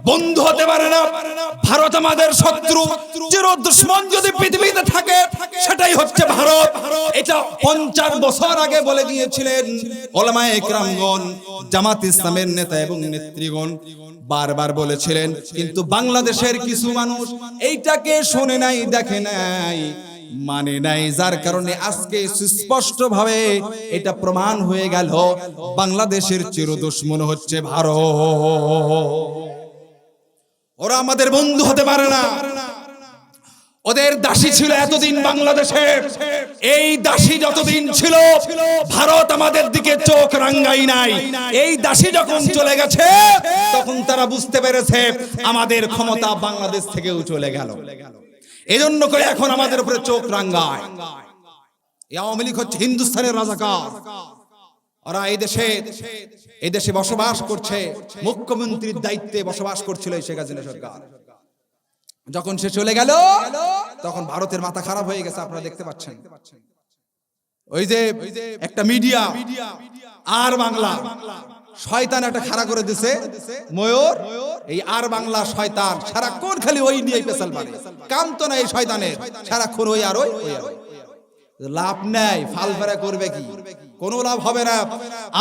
বন্ধু হতে পারে না। ভারত আমাদের শত্রু, চির দুশমন যদি পৃথিবীতে থাকে সেটাই হচ্ছে ভারত। এটা 50 বছর আগে বলে গিয়েছিলেন উলামায়ে কেরামগণ, জামাত ইসলামের নেতা এবং নেত্রীগণ বারবার বলেছিলেন, কিন্তু বাংলাদেশের কিছু মানুষ এইটাকে শোনে নাই, দেখে নাই, মানে নাই, যার কারণে আজকে সুস্পষ্ট ভাবে এটা প্রমাণ হয়ে গেল বাংলাদেশের চির দুশমন হচ্ছে ভারত। ওরা আমাদের বন্ধু হতে পারে না। ওদের দাসী ছিল এতদিন বাংলাদেশে। এই দাসী যতদিন ছিল ভারত আমাদের দিকে চোখ রাঙ্গাই নাই। এই দাসী যখন চলে গেছে তখন তারা বুঝতে পেরেছে আমাদের ক্ষমতা বাংলাদেশ থেকেও চলে গেল। এজন্য করে এখন আমাদের উপরে চোখ রাঙ্গায়। আওয়ামী লীগ হচ্ছে হিন্দুস্তানের রাজাকার। ওরা এই দেশে বসবাস করছে, মুখ্যমন্ত্রীর দায়িত্বে বসবাস করছিল এই শেখ হাসিনা সরকার। যখন সে চলে গেল তখন ভারতের মাথা খারাপ হয়ে গেছে। আপনারা দেখতে পাচ্ছেন ওই যে একটা মিডিয়া আর বাংলা শয়তান একটা খাড়া করে দিছে ময়ূর। এই আর বাংলা শয়তান সারাক্ষণ খালি ওই নিয়ে পেছাল মারে, কাম তো না এই শয়তানের, সারাক্ষণ ওই আর ওই আর ওই। লাভ নাই, ফালফেরা করবে কি? কোনো লাভ হবে না।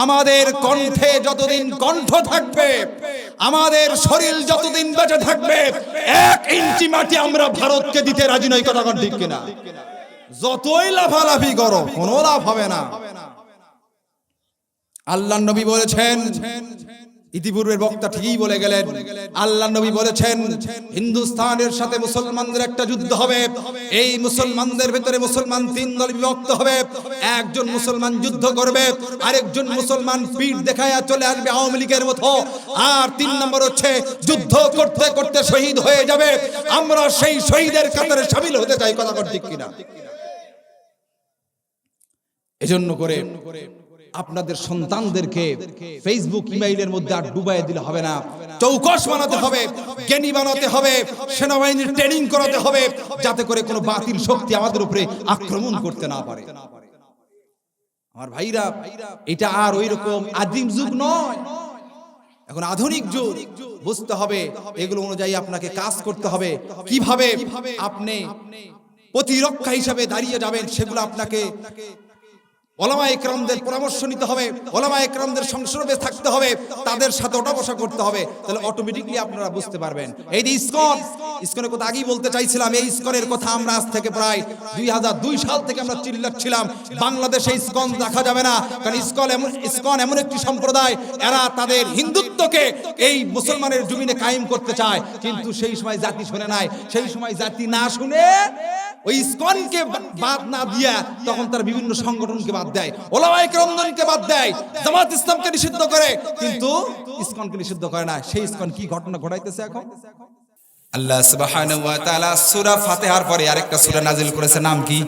আমাদের কণ্ঠে যতদিন কণ্ঠ থাকবে, আমাদের শরীর যতদিন বেঁচে থাকবে, 1 ইঞ্চি মাটি আমরা ভারতকে দিতে রাজি নই। কথা কোন ঠিক কিনা? যতই লাফালাফি করো কোনো লাভ হবে না। আল্লাহর নবী বলেছেন, ইতিপূর্বের বক্তা ঠিকই বলে গেলেন, আল্লাহর নবী বলেছেন হিন্দুস্তানের সাথে মুসলমানদের একটা যুদ্ধ হবে। এই মুসলমানদের ভিতরে মুসলমান 3 দলে বিভক্ত হবে। একজন মুসলমান যুদ্ধ করবে, আরেকজন মুসলমান পিঠ দেখায়া চলে আসবে আওয়ামী লীগের মতো, আর 3 নম্বর হচ্ছে যুদ্ধ করতে করতে শহীদ হয়ে যাবে। আমরা সেই শহীদের কাতারে শামিল হতে চাই। কথা ঠিক কিনা? এজন্য করে আপনাদের সন্তানদেরকে ফেসবুক ইমেইলের মধ্যে আর ডুবাইয়ে দিলে হবে না। চৌকস বানাতে হবে, জ্ঞানী বানাতে হবে, সেনাবাহিনীর ট্রেনিং করাতে হবে, যাতে করে কোনো বাতিল শক্তি আমাদের উপরে আক্রমণ করতে না পারে। আমার ভাইরা, এটা আর ওই রকম আদিম যুগ নয়, এখন আধুনিক যুগ। বুঝতে হবে এগুলো অনুযায়ী আপনাকে কাজ করতে হবে। কিভাবে আপনি প্রতিরক্ষা হিসাবে দাঁড়িয়ে যাবেন সেগুলো আপনাকে ওলামায়ে কেরামদের পরামর্শ নিতে হবে, ওলামায়ে কেরামদের সংসর্গে থাকতে হবে, তাদের সাথে ওঠা বসা করতে হবে। তাহলে অটোমেটিকলি আপনারা বুঝতে পারবেন। এই যে ইসকনের কথা আগেই বলতে চাইছিলাম। এই ইসকনের কথা আমরা আজ থেকে প্রায় 2002 সাল থেকে আমরা চিল্লাচ্ছিলাম বাংলাদেশে ইসকন রাখা যাবে না, কারণ ইসকন এমন একটি সম্প্রদায়, এরা তাদের হিন্দুত্বকে এই মুসলমানের জমিনে কায়েম করতে চায়। কিন্তু সেই সময় জাতি শুনে নাই। সেই সময় জাতি না শুনে ওই ইসকনকে বাদ না দিয়া তখন তারা বিভিন্ন সংগঠনকে বাদ দেয়, ওলামায়ে কেরামকে বাদ দেয়, জামাত ইসলামকে নিষিদ্ধ করে, কিন্তু ইসকনকে নিষিদ্ধ করে না। সেই ইসকন কি ঘটনা ঘটাইতেছে এখন? আল্লাহ সুবহানাহু ওয়া তাআলা সূরা ফাতিহার পরে আরেকটা সূরা নাযিল করেছে। নাম কি?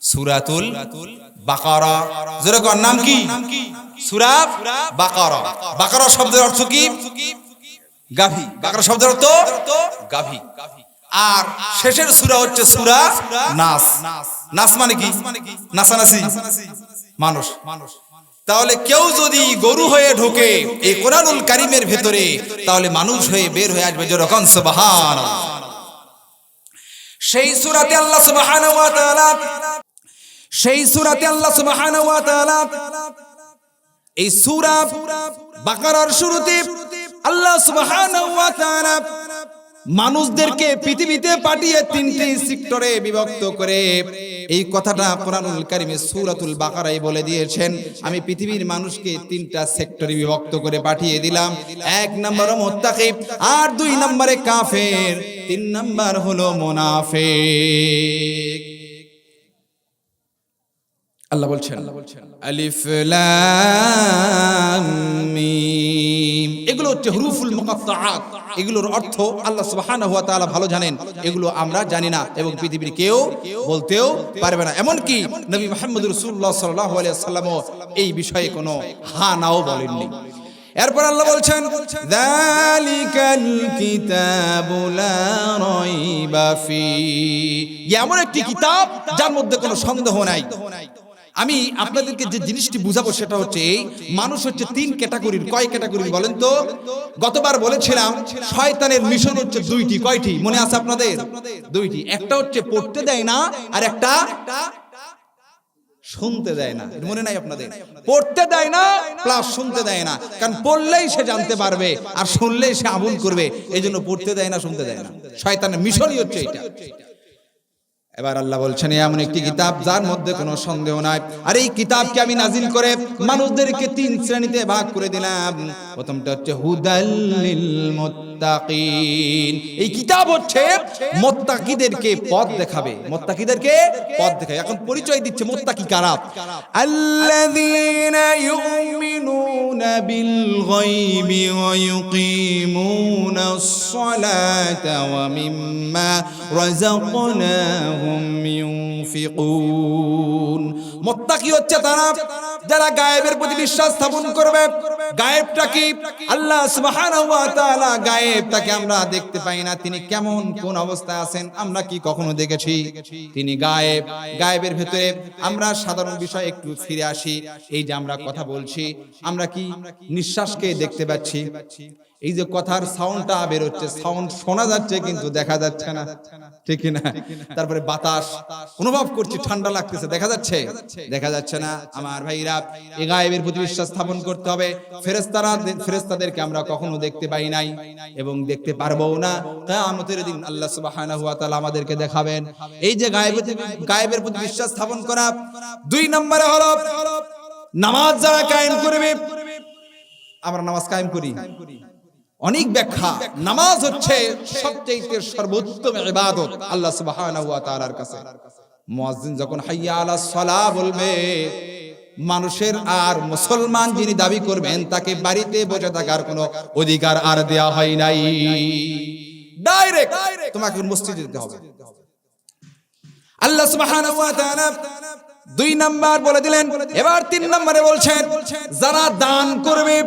সূরাতুল বাকারা। জোরে কোন নাম কি? সূরা বাকারা। বাকারা শব্দের অর্থ কি? গাভী। বাকারা শব্দের অর্থ গাভী। আর শেষের সূরা হচ্ছে সূরা নাস। নাস মানে কি? নাসানাসি, মানুষ। তাহলে কেউ যদি গরু হয়ে ঢোকে এই কোরআনুল কারীমের ভেতরে, তাহলে মানুষ হয়ে বের হয়ে আসবে। যেরকম সুবহানাল্লাহ। সেই সূরাতে আল্লাহ সুবহানাহু ওয়া তাআলা এই সূরা বাকারার শুরুতে আল্লাহ সুবহানাহু ওয়া তাআলা মানুষদেরকে পৃথিবীতে পাঠিয়ে 3টি সেক্টরে বিভক্ত করে এই কথাটা কোরআনুল কারীমে সূরাতুল বাকারায় বলে দিয়েছেন। আমি পৃথিবীর মানুষকে 3টা সেক্টরে বিভক্ত করে পাঠিয়ে দিলাম। 1 নম্বরে মুত্তাকি, আর 2 নম্বরে কাফের, 3 নম্বর হলো মুনাফিক। আল্লাহ বলছেন আলিফ লাম মিম, এগুলো হচ্ছে হুরুফুল মুকাত্তাআত। এগুলোর অর্থ আল্লাহ সুবহানাহু ওয়া তাআলা ভালো জানেন, এগুলো আমরা জানি না এবং পৃথিবীর কেউ বলতেও পারবে না। এমনকি নবী মুহাম্মদ রাসূলুল্লাহ সাল্লাল্লাহু আলাইহি ওয়াসাল্লামও এই বিষয়ে কোনো হা নাও বলেননি। এরপর আল্লাহ বলছেন যালিকাল কিতাবু লা রাইবা ফি, এমন একটি কিতাব যার মধ্যে কোনো সন্দেহ নাই। আমি আপনাদেরকে যে জিনিসটি বুঝাবো সেটা হচ্ছে এই, মানুষ হচ্ছে তিন ক্যাটাগরির। কয় ক্যাটাগরির বলেন তো? গতবার বলেছিলাম শয়তানের মিশন হচ্ছে দুইটি। কয়টি মনে আছে আপনাদের? দুইটি। একটা হচ্ছে পড়তে দেয় না, আর একটা শুনতে দেয় না। মনে নাই আপনাদের? পড়তে দেয় না প্লাস শুনতে দেয় না, কারণ পড়লেই সে জানতে পারবে আর শুনলেই সে আমল করবে, এই জন্য পড়তে দেয় না, শুনতে দেয় না। শয়তানের মিশনই হচ্ছে এটা। এবার আল্লাহ বলছেন এমন একটি কিতাব যার মধ্যে কোনো সন্দেহ নাই, আর এই কিতাবকে আমি নাজিল করে মানুষদেরকে তিন শ্রেণীতে ভাগ করে দিলাম। প্রথমটা হচ্ছে হুদাল লিল মুত্তাকিন, এই কিতাব হচ্ছে মুত্তাকিদেরকে পথ দেখাবে, মুত্তাকিদেরকে পথ দেখাবে। এখন পরিচয় দিচ্ছে মুত্তাকি কারা। আল্লাযীনা ইউমিনুনা বিল গায়বি ওয়া ইউকিমুনাস সালাতা ওয়া মিম্মা রাযাকনাহুম ইউনফিকুন। মুত্তাকি হচ্ছে তারা যারা গায়েবের প্রতি বিশ্বাস স্থাপন করবে। গায়েবটা কি? আল্লাহ সুবহানাহু ওয়া তাআলা গায়েব, তাকে আমরা দেখতে পাই না, তিনি কেমন কোন অবস্থায় আছেন আমরা কি কখনো দেখেছি? তিনি গায়েব। গায়েবের ভিতরে আমরা সাধারণ বিষয় একটু ফিরে আসি। এই যে আমরা কথা বলছি, আমরা কি নিঃশ্বাসকে দেখতে পাচ্ছি? এই যে কথার সাউন্ডটা বের হচ্ছে, সাউন্ড শোনা যাচ্ছে কিন্তু দেখা যাচ্ছে না, ঠিক না? তারপরে বাতাস অনুভব করছি, ঠান্ডা লাগতেছে, দেখা যাচ্ছে? দেখা যাচ্ছে না। আমার ভাইরা, এই গায়েবের প্রতি বিশ্বাস স্থাপন করতে হবে। ফেরেশতাদেরকে আমরা কখনো দেখতে পাই নাই এবং দেখতে পারবো না। কিয়ামতের দিন আল্লাহ সুবহানাহু ওয়া তাআলা আমাদেরকে দেখাবেন। এই যে গায়েবের প্রতি বিশ্বাস স্থাপন করা। দুই নম্বরে হলো নামাজ যারা কায়েম করবে। আমরা নামাজ কায়েম করি, অনেক ব্যাখ্যা। নামাজ হচ্ছে সবচেয়ে সর্বোত্তম ইবাদত আল্লাহ সুবহানাহু ওয়া তাআলার কাছে। মুয়াজ্জিন যখন হাইয়া আলাস সালাহ বলবে, মানুষের আর মুসলমান যিনি দাবি করবেন তাকে বাড়িতে বসে থাকার কোনো অধিকার আর দেয়া হয় নাই, ডাইরেক্ট তোমাকে মসজিদে যেতে হবে। আল্লাহ সুবহানাহু ওয়া তাআলা দুই নাম্বার বলে দিলেন। এবার তিন নম্বরে বলছেন যারা দান করবে,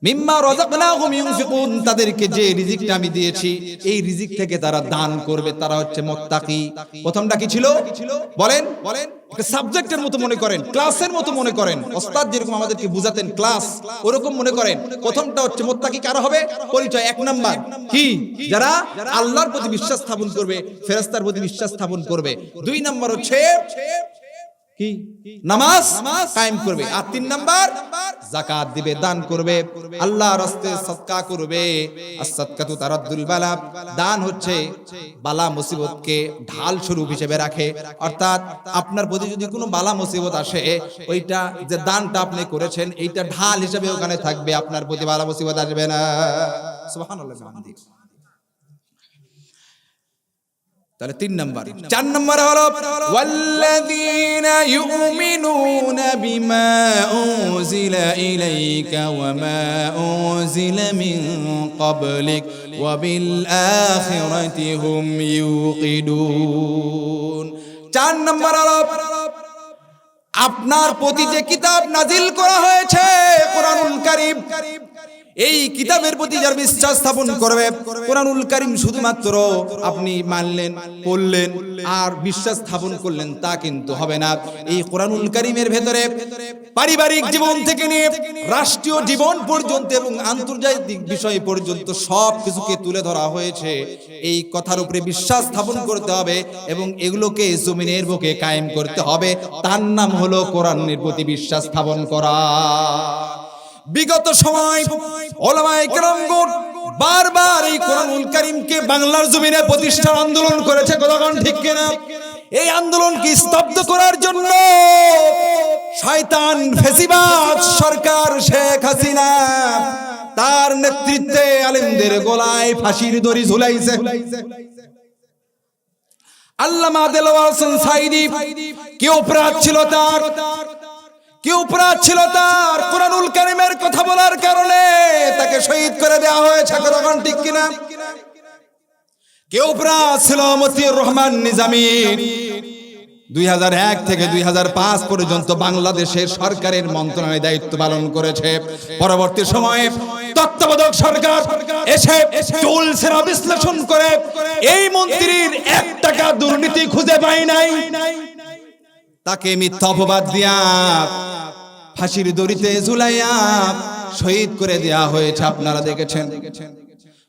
মিম্মা রাযাকনাহুম ইউনফিকুন, তাদেরকে যে রিজিকটা আমি দিয়েছি এই রিজিক থেকে তারা দান করবে, তারা হচ্ছে মুত্তাকি। প্রথমটা কি ছিল বলেন? একটা সাবজেক্টের মতো মনে করেন, ক্লাসের মতো মনে করেন। ওস্তাদ যেরকম আমাদেরকে বুঝাতেন ক্লাস, ওরকম মনে করেন। প্রথমটা হচ্ছে মুত্তাকি কারা হবে? পরিচয় এক নাম্বার কি? যারা আল্লাহর প্রতি বিশ্বাস স্থাপন করবে, ফেরেশতার প্রতি বিশ্বাস স্থাপন করবে। দুই নাম্বার হচ্ছে কি? নামাজ কায়েম করবে। আর তিন নাম্বার যাকাত দিবে, দান করবে, আল্লাহর রাস্তায় সাদকা করবে। as-সাদকাতু তারাদ্দুল বালা, দান হচ্ছে বালা মুসিবতকে ঢাল স্বরূপ হিসেবে রাখে। অর্থাৎ আপনার প্রতি যদি কোনো বালা মুসিবত আসে, ওইটা যে দানটা আপনি করেছেন এইটা ঢাল হিসেবে ওখানে থাকবে, আপনার প্রতি বালা মুসিবত আসবে না। সুবহানাল্লাহ। তাহলে তিন নাম্বার। চার নাম্বার হলো ওয়াল্লাযীনা ইউমিনুনা বিমা উনজিলা ইলাইকা ওয়া মা উনজিলা মিন ক্বাবলিক ওয়া বিল আখিরাতি হুম ইউকিনুন। চার নাম্বার হলো আপনার প্রতি যে কিতাব নাজিল করা হয়েছে কোরআনুল কারীম, এই কিতাবের প্রতি যার বিশ্বাস স্থাপন করবে, কোরআনুল কারীম শুধুমাত্র আপনি মানলেন, পড়লেন আর বিশ্বাস স্থাপন করলেন তা কিন্তু হবে না। এই কোরআনুল কারীমের ভেতরে পারিবারিক জীবন থেকে নিয়ে রাষ্ট্রীয় জীবন পর্যন্ত এবং আন্তর্জাতিক বিষয় পর্যন্ত সব কিছুকে তুলে ধরা হয়েছে। এই কথার উপরে বিশ্বাস স্থাপন করতে হবে এবং এগুলোকে জমিনের বুকে কায়েম করতে হবে। তার নাম হলো কোরআনের প্রতি বিশ্বাস স্থাপন করা। বিগত সময় উলামায়ে কেরামগণ বারবার এই কোরআনুল কারীমকে বাংলার জমিনে প্রতিষ্ঠার আন্দোলন করেছে, কতক্ষণ ঠিক কিনা? এই আন্দোলনকে স্তব্ধ করার জন্য শয়তান ফেসিবাদ সরকার শেখ হাসিনা তার নেতৃত্বে আলেমদের গলায় ফাঁসির দড়ি ঝুলাইছে। আল্লামা দেলওয়ার হোসেন সাঈদী কি অপরাধ ছিল তার? কি অপরাধ ছিল তার? কোরআনুল কারীমের কথা বলার কারণে তাকে শহীদ করে দেওয়া হয়েছে, কতক্ষণ ঠিক কিনা? কি অপরাধ ছিল মতিউর রহমান নিজামী? 2001 থেকে 2005 পর্যন্ত বাংলাদেশের সরকারের মন্ত্রণালয়ে দায়িত্ব পালন করেছে। পরবর্তী সময়ে তত্ত্বাবধায়ক সরকার এসে চুলসেরা বিশ্লেষণ করে এই মন্ত্রীর 1 টাকা দুর্নীতি খুঁজে পায় নাই। তাকে মিথ্যা অপবাদ দিয়া ফাঁসির দড়িতে ঝুলাইয়া শহীদ করে দেয়া হয়েছে। আপনারা দেখেছেন।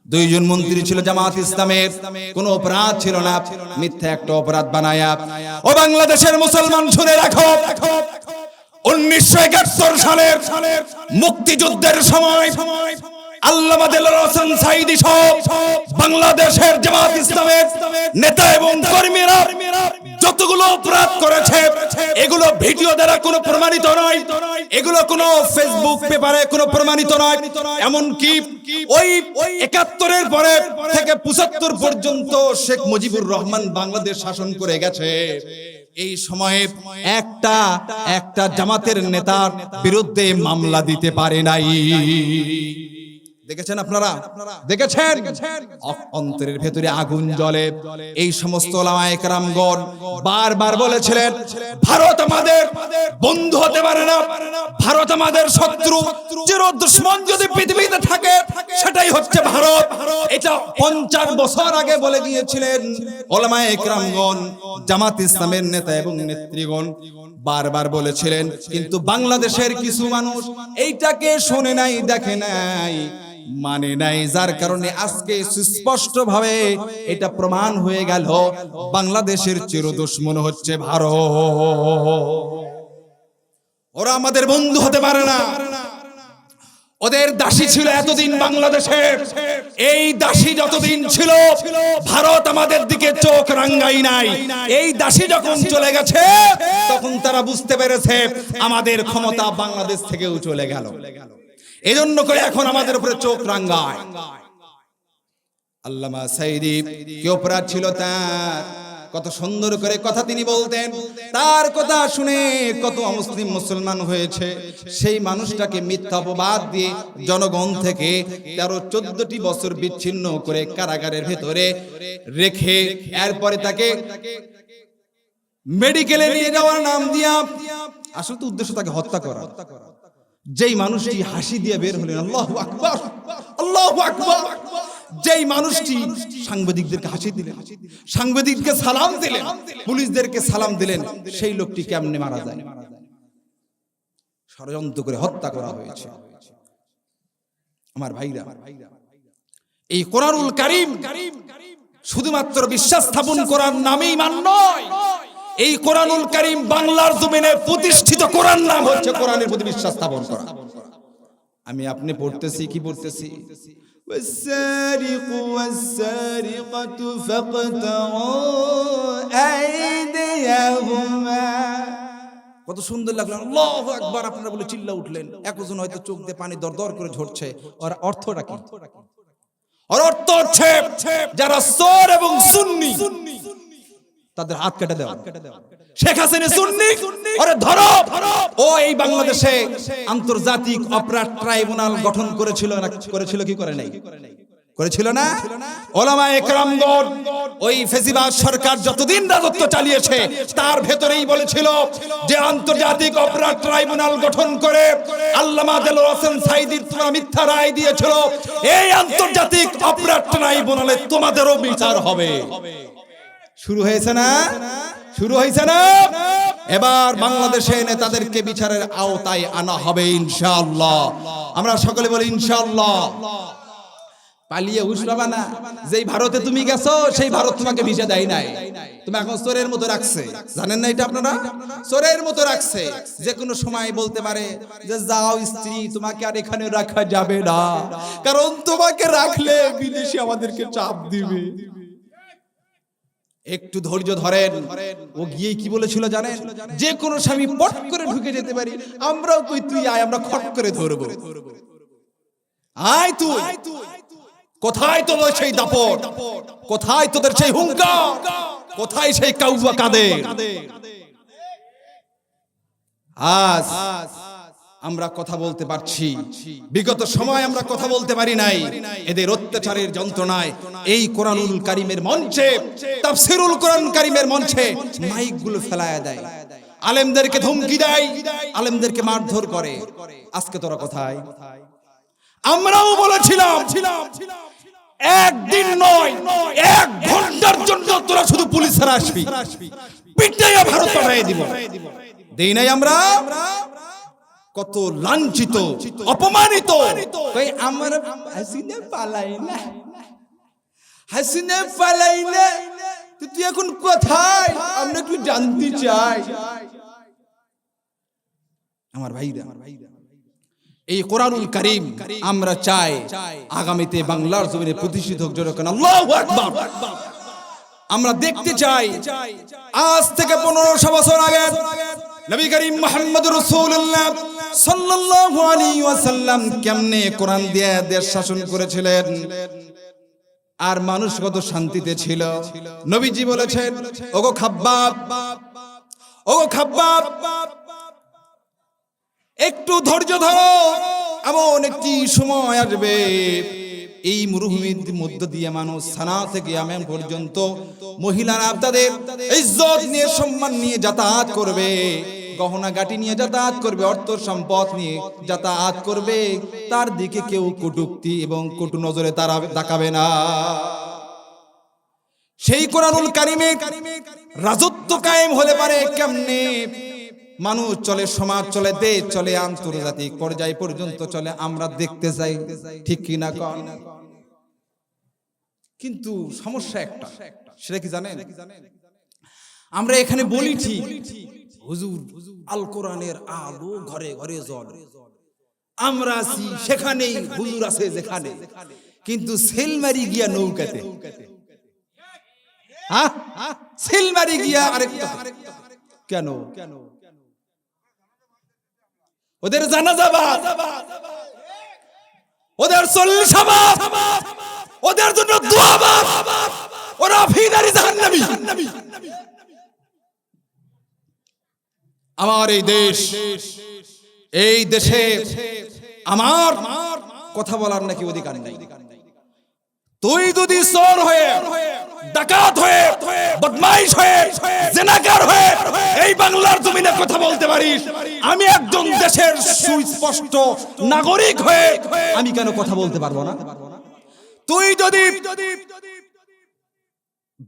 দুইজন মন্ত্রী ছিল জামাত ইসলামের, কোনো অপরাধ ছিল না, মিথ্যা একটা অপরাধ বানায়া। ও বাংলাদেশের মুসলমান শুনে রাখো, 1971 সালের মুক্তিযুদ্ধের সময় আল্লামা দেলোয়ার হোসেন সাঈদী সহ বাংলাদেশের জামাত ইসলামের নেতা এবং কর্মীরা যতগুলো অপরাধ করেছে, এগুলো ভিডিও দ্বারা কোনো প্রমাণিত নয়, এগুলো কোনো ফেসবুক পেপারে কোনো প্রমাণিত নয়। এমনকি ওই 71-এর পরে থেকে 75 পর্যন্ত শেখ মুজিবুর রহমান বাংলাদেশ শাসন করে গেছে। এই সময়ে একটা জামাতের নেতার বিরুদ্ধে মামলা দিতে পারে নাই। দেখেছেন আপনারা, দেখেছেন? অন্তরের ভেতরে আগুন জ্বলে। এই সমস্ত ওলামায়ে কেরামগণ বারবার বলেছিলেন, ভারত আমাদের বন্ধু হতে পারে না, ভারত আমাদের শত্রু। চির দুশমন যদি পৃথিবীতে থাকে সেটাই হচ্ছে ভারত। এটা 50 বছর আগে বলে গিয়েছিলেন ওলামায়ে কেরামগণ, জামাত ইসলামের নেতা এবং নেত্রীগণ বারবার বলেছিলেন। কিন্তু বাংলাদেশের কিছু মানুষ এইটাকে শোনে নাই, দেখে নাই, মানে নাই, যার কারণে আজকে সুস্পষ্ট ভাবে এটা প্রমাণ হয়ে গেল বাংলাদেশের চিরদুশমন হচ্ছে ভারত। ওরা আমাদের বন্ধু হতে পারে না, ওদের দাসী ছিল এতদিন বাংলাদেশের। এই দাসী যতদিন ছিল ভারত আমাদের দিকে চোখ রাঙ্গাই নাই। এই দাসী যখন চলে গেছে তখন তারা বুঝতে পেরেছে আমাদের ক্ষমতা বাংলাদেশ থেকেও চলে গেল। এজন্য করে এখন আমাদের উপরে চোখ রাঙ্গায়। আল্লামা সাঈদী কি অপরাধ ছিল তার? কত সুন্দর করে কথা তিনি বলতেন। তার কথা শুনে কত অমুসলিম মুসলমান হয়েছে। সেই মানুষটাকে মিথ্যা অপবাদ দিয়ে জনগণ থেকে 13-14টি বছর বিচ্ছিন্ন করে কারাগারের ভেতরে রেখে এরপরে তাকে মেডিকেলে নিয়ে যাওয়ার নাম দিয়া, আসলে তো উদ্দেশ্য তাকে হত্যা করা। যেই মানুষটি হাসি দিয়ে বের হলেন, আল্লাহু আকবার, আল্লাহু আকবার, যেই মানুষটি সাংবাদিকদেরকে হাসি দিলেন, সাংবাদিককে সালাম দিলেন, পুলিশদেরকে সালাম দিলেন, সেই লোকটি কেমনে মারা যায়? ষড়যন্ত্র করে হত্যা করা হয়েছে। আমার ভাইরা, এই কোরআনুল কারীম শুধুমাত্র বিশ্বাস স্থাপন করার নামেই মান নয়। এই কোরআনুল কারীম বাংলার জমিনে প্রতিষ্ঠিত কোরআন নাম হচ্ছে কোরআনের প্রতি বিশ্বাস স্থাপন করা। আমি আপনি পড়তেছি, কি পড়তেছি? والسارق والسارقة فاقطعوا أيديهما। কত সুন্দর লাগলো, আল্লাহু আকবার। আপনারা বলে চিল্লা উঠলেন। একজন হয়তো চোখ দিয়ে পানি দরদর করে ঝরছে। আর অর্থটা কি? আর অর্থ হচ্ছে যারা চোর এবং সুন্নি তাদের হাত কেটে দেওয়া। শেখ হাসিনা সুন্নি, আরে ধরো। ও এই বাংলাদেশে আন্তর্জাতিক অপরাধ ট্রাইব্যুনাল গঠন করেছিল না? করেছিল কি করে নাই? করেছিল না? ওলামায়ে কেরামগণ ওই ফেসিবাদ সরকার যতদিন রাজত্ব চালিয়েছে তার ভেতরেই বলেছিল যে আন্তর্জাতিক অপরাধ ট্রাইব্যুনাল গঠন করে আল্লামা দেলোয়ার হোসেন সাঈদীর মিথ্যা রায় দিয়েছিল, এই আন্তর্জাতিক অপরাধ ট্রাইব্যুনালে তোমাদেরও বিচার হবে। শুরু হয়েছে না? শুরু হয়েছে না? এবার বাংলাদেশে নেতাদেরকে বিচারের আওতায় আনা হবে ইনশাআল্লাহ। আমরা সকলে বলি ইনশাআল্লাহ। পালিয়ে উঠবা না। যেই ভারতে তুমি গেছো সেই ভারত তোমাকে ভিসা দেয় নাই, তুমি এখন চোরের মতো রাখছে। জানেন না এটা আপনারা? চোরের মতো রাখছে। যে কোনো সময় বলতে পারে যে যাও স্ত্রী, তোমাকে আর এখানে রাখা যাবে না, কারণ তোমাকে রাখলে বিদেশি আমাদেরকে চাপ দিবে। একটু ধৈর্য ধরেন। ও গিয়ে কি বলেছিল জানেন? যে কোনো স্বামী পট করে ঢুকে যেতে পারি, আমরাও কই তুই আয়, আমরা খট করে ধরবো। আয় তুই। কোথায় তোদের সেই দাপট? কোথায় তোদের সেই হুঙ্কার? কোথায় সেই কাউয়া কাদের? আজ আমরা কথা বলতে পারছি, বিগত সময় আমরা কথা বলতে পারি নাই। এদের অত্যাচারের যন্ত্রণায় এই কোরআনুল কারীমের মঞ্চে, তাফসীরুল কোরআন কারীমের মঞ্চে মাইকগুলো ফেলায়া দেয়, আলেমদেরকে ধমকি দেয়, আলেমদেরকে মারধর করে। আজকে তোরা কোথায়? আমরাও বলেছিলাম একদিন নয়, 1 ঘন্টার জন্য তোরা শুধু পুলিশের আসবি, পিটাইয়া ভারত পাঠিয়ে দিব। দেই নাই আমরা? কত লাঞ্ছিত, অপমানিত। কই আমার হাসিনা পালাই না, হাসিনা পালাই না, তুই এখন কোথায় আমরা একটু জানতে চাই। আমার ভাইরা, এই কোরআনুল কারীম আমরা চাই আগামীতে বাংলার জমিনে প্রতিষ্ঠিত হোক। জোরে কেন আল্লাহু আকবার। আমরা দেখতে চাই আজ থেকে 1500 বছর আগে নবী করিম মুহাম্মদ রাসূলুল্লাহ সাল্লাল্লাহু আলাইহি ওয়াসাল্লাম কেমনে কোরআন দিয়ে দেশ শাসন করেছিলেন, আর মানুষ কত শান্তিতে ছিল। নবীজি বলেছেন, ওগো খাব্বাব, ওগো খাব্বাব, একটু ধৈর্য ধরো, এমন একটি সময় আসবে এই মরুভূমির মধ্য দিয়ে মানুষ সানা থেকে ইয়ামেন পর্যন্ত মহিলারা তাদের ইজ্জত নিয়ে, সম্মান নিয়ে যাতায়াত করবে, গহনা গাটি নিয়ে যাতায়াত করবে, অর্থ সম্পদ নিয়ে যাতায়াত করবে। তার দিকে কেউ কটূক্তি এবং কটু নজরে তারা তাকাবে না। সেই কোরআনুল কারীমে রাজত্ব কায়েম হলে পারে কেমনে? মানুষ চলে, সমাজ চলে, দেশ চলে, আন্তর্জাতিক পর্যায় পর্যন্ত চলে, আমরা দেখতে চাই, ঠিক কি না? কিন্তু সমস্যা একটা, সেটা কি জানেন? আমরা এখানে বলি ঠিক, হুজুর আল কোরআনের আলো ঘরে ঘরে জ্বলে, আমরা আছি সেখানেই, হুজুর আছে যেখানে, কিন্তু সেলমারি গিয়া নৌকাতে, হ্যাঁ সেলমারি গিয়া আরেকটা। কেন? ওদের জানাজা বাদ, ওদের 40 বাদ, ওদের জন্য দোয়া বাদ, ওরা ফিনারি জাহান্নামী। আমার এই দেশ, এই দেশে আমার কথা বলার নাকি অধিকার নেই। তুই যদি চোর হয়ে, ডাকাত হয়ে, বদমাইশ হয়ে, জিনাকার হয়ে এই বাংলার জমিনে কথা বলতে পারিস, আমি একজন দেশের সুস্পষ্ট নাগরিক হয়ে আমি কেন কথা বলতে পারবো না? তুই যদি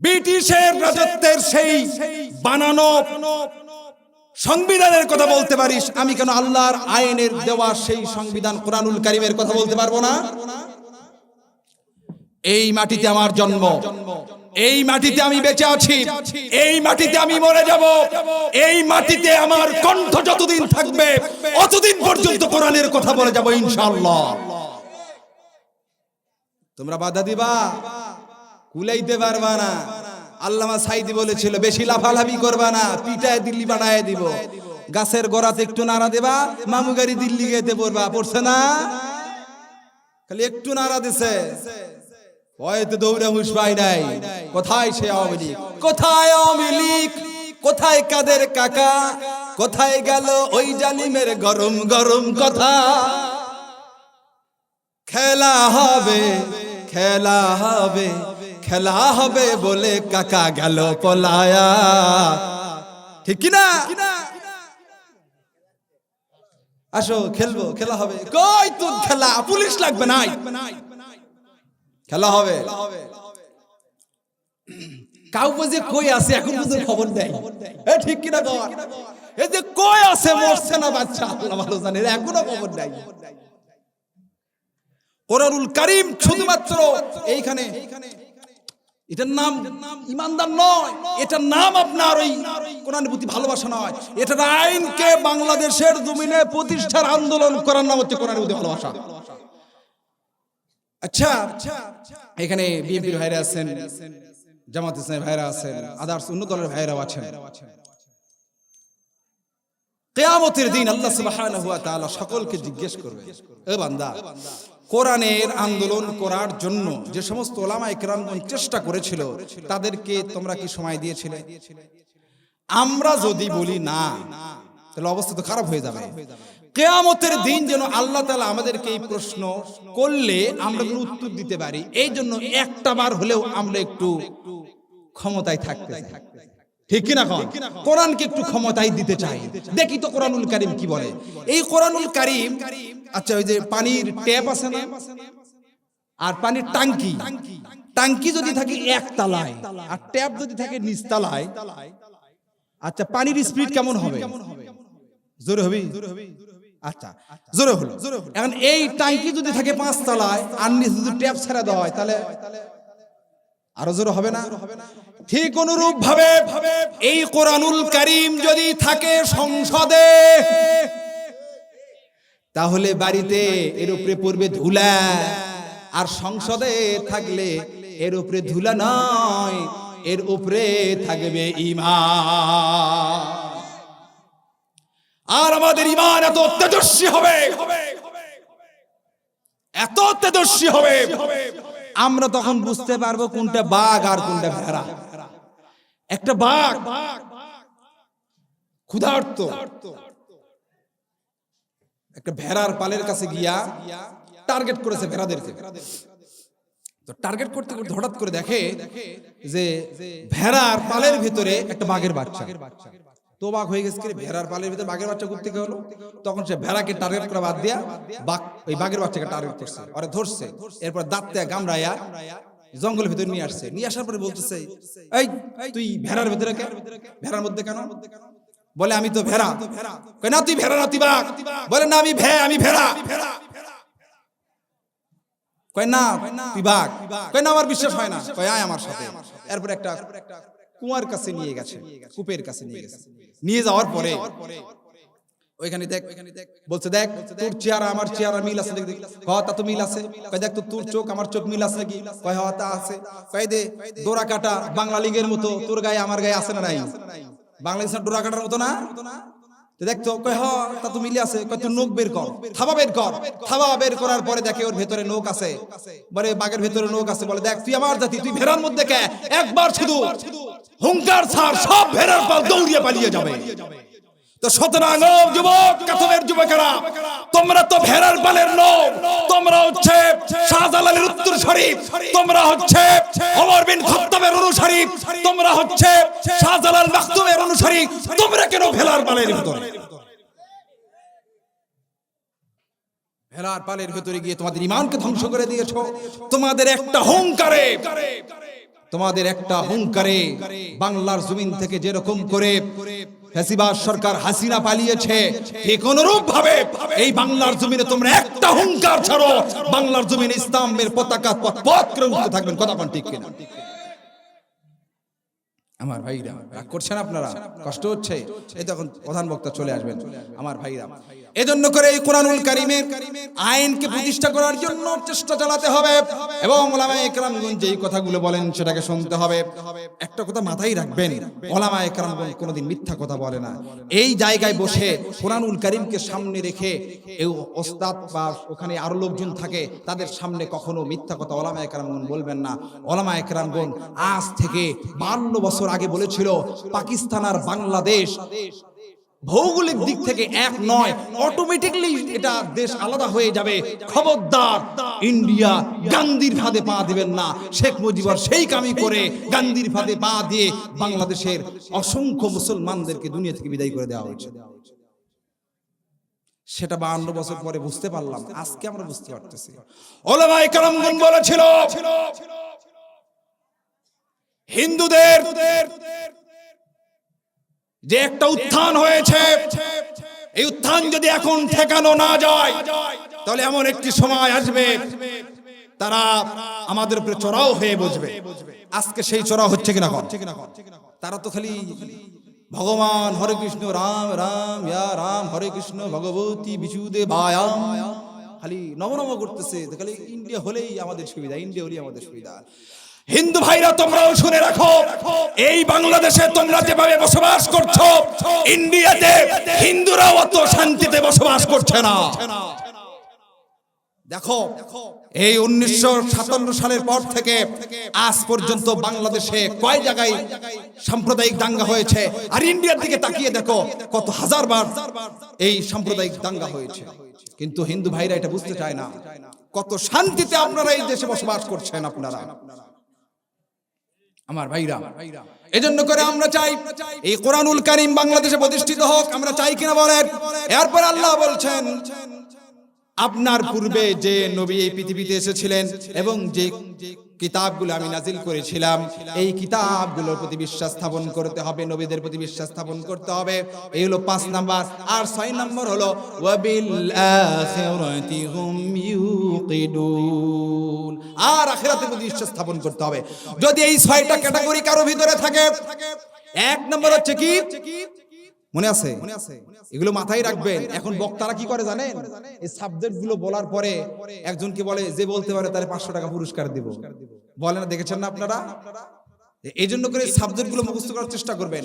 ব্রিটিশের রাজত্বের সেই বানানো সংবিধানের কথা বলতে পারিস, আমি কেন আল্লাহর আইনের দেওয়া সেই সংবিধান কোরআনুল কারীমের কথা বলতে পারবো না? এই মাটিতে আমার জন্ম, এই মাটিতে আমি বেঁচে আছি, এই মাটিতে আমি মরে যাব, এই মাটিতে আমার কণ্ঠ যতদিন থাকবে অতদিন পর্যন্ত কোরআনের কথা বলে যাব ইনশাআল্লাহ। তোমরা বাধা দিবা, কুলাইতে পারবা না। আল্লামা সাইদি বলেছিল, বেশি লাফালাফি করবা না, পিটায় দিল্লি বানায় দিব। গাছের গোড়াতে একটু নাড়া দেবা, মামু গাড়ি দিল্লি গেতে পড়বা। পড়ছে না? খালি একটু নাড়া দিছে, ভয়তে দৌড়ে হুঁশ পাই নাই। কোথায় সে আওয়ামী লীগ? কোথায় আওয়ামী লীগ? কোথায় কাদের কাকা? কোথায় গেল ওই জালিমের গরম গরম কথা? খেলা হবে, খেলা হবে, খেলা হবে বলে কাকা গেল পলায়া, ঠিক কিনা? আসো খেলবো, খেলা হবে। কই তোর খেলা? পুলিশ লাগবে নাই, খেলা হবে। কাউকে যে কই আছে এখন পর্যন্ত খবর দেয়, ঠিক কিনা? এই যে কই আছে, মরছে না বাচ্চা, আল্লাহ ভালো জানে, এখনো খবর দেয়। কোরআনুল কারীম শুধুমাত্র এইখানে, এটার নাম ইমানদার নয়, এটার নাম আপনার ওই কোরআনের প্রতি ভালোবাসা নয়, এটার আইনকে বাংলাদেশের জমিনে প্রতিষ্ঠার আন্দোলন করার নাম হচ্ছে কোরআনের প্রতি ভালোবাসা। আচ্ছা, এখানে বিএনপির ভাইরা আছেন, জামাত ইসলামের ভাইরা আছেন, আদার্স অন্য দলের ভাইরাও আছেন। কিয়ামতের দিন আল্লাহ সুবহানাহু ওয়া তাআলা সকলকে জিজ্ঞেস করবে, এ বান্দা, কোরআনের আন্দোলন করার জন্য যে সমস্ত উলামায়ে কেরামগণ চেষ্টা করেছিল তাদেরকে তোমরা কি সময় দিয়েছিলে? আমরা যদি বলি না, তাহলে অবস্থা তো খারাপ হয়ে যাবে। কিয়ামতের দিন যেন আল্লাহ তাআলা আমাদেরকে এই প্রশ্ন করলে আমরা যেন উত্তর দিতে পারি, এই জন্য একটা বার হলেও আমরা একটু ক্ষমতায় থাকতে চাই, ঠিক কিনা? কোরআনকে একটু ক্ষমতায় দিতে চাই। দেখি তো কোরআনুল কারীম কি বলে। এই কোরআনুল কারীম, আচ্ছা ওই যে পানির ট্যাপ আছে না, আর পানির টাঙ্কি, টাঙ্কি যদি থাকে একতলায় আর ট্যাপ যদি থাকে নিচতলায়, আচ্ছা, পানির স্পিড কেমন হবে? জোরে হবে? আচ্ছা, জোরে হলো। এখন এই ট্যাঙ্কি যদি থাকে 5 তলায় আর নিচে যদি ট্যাপ ছেড়ে দেওয়া হয় তাহলে আরো জোরে হবে না? ঠিক অনুরূপ ভাবে এই কোরআনুল কারীম যদি থাকে সংসদে, তাহলে বাড়িতে এর উপরে পড়বে ধুলা, আর সংসদে থাকলে এর উপরে ধুলা নয়, এর উপরে থাকবে ঈমান। আর আমাদের ঈমান এত তেজস্বী হবে, এত তেজস্বী হবে, আমরা তখন বুঝতে পারবো কোনটা বাঘ আর কোনটা ভেড়া। একটা বাঘ ক্ষুধার্ত একটা ভেড়ার পালের কাছে গিয়া টার্গেট করেছে ভেড়াদেরকে। তো টার্গেট করতে করতে হঠাৎ করে দেখে যে ভেড়ার পালের ভিতরে একটা বাঘের বাচ্চা। তো বাঘ হয়ে গেছে, ভেড়ার পালের ভিতরে বাঘের বাচ্চা করতে হলো। তখন সে ভেড়াকে টার্গেট করা বাদ দিয়া বাঘ ওই বাঘের বাচ্চাকে টার্গেট করছে, ওরা ধরছে। এরপর দাঁত দিয়ে কামড়াইয়া জঙ্গলের ভিতরে নিয়ে আসছে। নিয়ে আসার পরে বলতেছে, এই তুই ভেড়ার ভিতরে কেন, ভেড়ার মধ্যে কেন? বলে আমি তো ভেড়া। কয় না তুই ভেড়া না, তুই বাঘ। বলে না আমি ভেড়া। কয় না তুই বাঘ। কয় না আমার বিশ্বাস হয় না। কয় আয় আমার সাথে। এরপর একটা কুয়ার কাছে নিয়ে গেছে, কূপের কাছে নিয়ে গেছে। নিয়ে যাওয়ার পরে ওইখানে দেখ বলছে, দেখ তোর চেহারা আমার চেহারা মিল আছে, দেখ তা তো মিল আছে। কয় দেখ তোর চোখ আমার চোখ মিল আছে নাকি? কয় হ্যাঁ তা আছে। কয় দে ডোরা কাটা বাংলা লিগের মতো তোর গায়ে আমার গায়ে আছে না নাই? বাংলাদেশের ডোরা কাটার মতো না দেখতো? কয় হ তা তো মিলে আছে। কয় তুই নখ বের কর, থাবা বের কর। থাবা বের করার পরে দেখে ওর ভেতরে নখ আছে। বলে বাঘের ভেতরে নখ আছে। বলে দেখ তুই আমার জাতি, তুই ভেড়ার মধ্যে কে? একবার শুধু হুঙ্কার ছাড়, সব ভেড়ার পাল দৌড়িয়ে পালিয়ে যাবে। তো সুতরাং যুবক, কাতবের যুবকেরা, তোমরা তো ভেড়ার পালের নও, তোমরা হচ্ছে শাহজালালের উত্তরসূরি, তোমরা হচ্ছে ওমর বিন খাত্তাবের অনুসারী, তোমরা হচ্ছে শাহজালাল মাখতুমের অনুসারী। তোমরা কেন ভেড়ার পালের ভিতরে? ভেড়ার পালের ভিতরে গিয়ে তোমাদের ঈমানকে ধ্বংস করে দিয়েছো। তোমাদের একটা হুঙ্কারে বাংলার জমিন থেকে যেরকম করে ফ্যাসিবাদ সরকার হাসিনা পালিয়েছে, ঠিক অনুরূপ ভাবে এই বাংলার জমিনে তোমরা একটা হুঙ্কার ছাড়ো, বাংলার জমিনে ইসলামের পতাকা পথ করে উঠতে থাকবেন। কথা বলেন ঠিক কিনা? আমার ভাইরা রাগ করছেন আপনারা? কষ্ট হচ্ছে? এই তখন প্রধান বক্তা চলে আসবেন। আমার ভাইরা, এজন্য করে এই কোরআনুল কারীমের আইনকে প্রতিষ্ঠা করার জন্য চেষ্টা চালাতে হবে এবং ওলামায়ে কেরামগণ যেই কথাগুলো বলেন সেটাকে শুনতে হবে। একটা কথা মাথায় রাখবেন, ওলামায়ে কেরামগণ কোনোদিন মিথ্যা কথা বলে না। এই জায়গায় বসে কোরআনুল কারীমকে সামনে রেখে এই ওস্তাদ বা ওখানে আরো লোকজন থাকে, তাদের সামনে কখনো মিথ্যা কথা ওলামায়ে কেরামগণ বলবেন না। ওলামায়ে কেরামগণ আজ থেকে 52 বছর আগে বলেছিল পাকিস্তান আর বাংলাদেশ ভৌগোলিক দিক থেকে এক নয়, অটোমেটিকলি এটা দেশ আলাদা হয়ে যাবে। খবরদার ইন্ডিয়া গান্ধীর ফাঁদে পা দিবেন না। শেখ মুজিবর সেই কামই করে গান্ধীর ফাঁদে পা দিয়ে বাংলাদেশের অসংখ্য মুসলমানদেরকে দুনিয়া থেকে বিদায় করে দেওয়া হয়েছে। সেটা 52 বছর পরে বুঝতে পারলাম, আজকে আমরা বুঝতে পারতেছি। ওলামায়ে কেরামগণ বলেছিল হিন্দুদের যে একটা উত্থান হয়েছে, এই উত্থান যদি এখন ঠেকানো না যায় তাহলে এমন একটি সময় আসবে তারা আমাদের উপরে চড়াও হয়ে বসবে। আজকে সেই চড়াও হচ্ছে কিনা? তারা তো খালি ভগবান হরে কৃষ্ণ রাম রাম ইয়া রাম হরে কৃষ্ণ ভগবতী বিশুদেবায়াম খালি নম নম করতেছে। খালি ইন্ডিয়া হলেই আমাদের সুবিধা, ইন্ডিয়া হলেই আমাদের সুবিধা। হিন্দু ভাইরা তোমরাও শুনে রাখো, এই বাংলাদেশে তোমরা যেভাবে বসবাস করছো, ইন্ডিয়াতে হিন্দুরাও অত শান্তিতে বসবাস করছে না। দেখো এই 1957 সালের পর থেকে আজ পর্যন্ত বাংলাদেশে কয় জায়গায় সাম্প্রদায়িক দাঙ্গা হয়েছে, আর ইন্ডিয়ার দিকে তাকিয়ে দেখো কত হাজার বার এই সাম্প্রদায়িক দাঙ্গা হয়েছে। কিন্তু হিন্দু ভাইরা এটা বুঝতে চায় না কত শান্তিতে আপনারা এই দেশে বসবাস করছেন আপনারা। আমার ভাইরা, এজন্য করে আমরা চাই এই কোরআনুল কারীম বাংলাদেশে প্রতিষ্ঠিত হোক। আমরা চাই কিনা বলেন? এরপর আল্লাহ বলছেন আপনার পূর্বে যে নবী এই পৃথিবীতে এসেছিলেন এবং যে কিতাবগুলো আমি নাজিল করেছিলাম, এই কিতাবগুলোর প্রতি বিশ্বাস স্থাপন করতে হবে, নবীদের প্রতি বিশ্বাস স্থাপন করতে হবে। এই হলো 5 নাম্বার। আর 6 নাম্বার হলো ওয়াবিল আখিরাতি হুম ইউকিনুন, আর আখিরাতের প্রতি বিশ্বাস স্থাপন করতে হবে। যদি এই 6টা ক্যাটাগরি কারো ভিতরে থাকে, 1 নাম্বার হচ্ছে কি, মনে আছে? এগুলো মাথায় রাখবেন। এখন বক্তারা কি করে জানেন? এই সাবজেক্ট গুলো বলার পরে একজনকে বলে, যে বলতে পারে তার 500 টাকা পুরস্কার দিব, বলে না? দেখেছেন না আপনারা? এই জন্য করে সাবজেক্ট গুলো মুখস্থ করার চেষ্টা করবেন।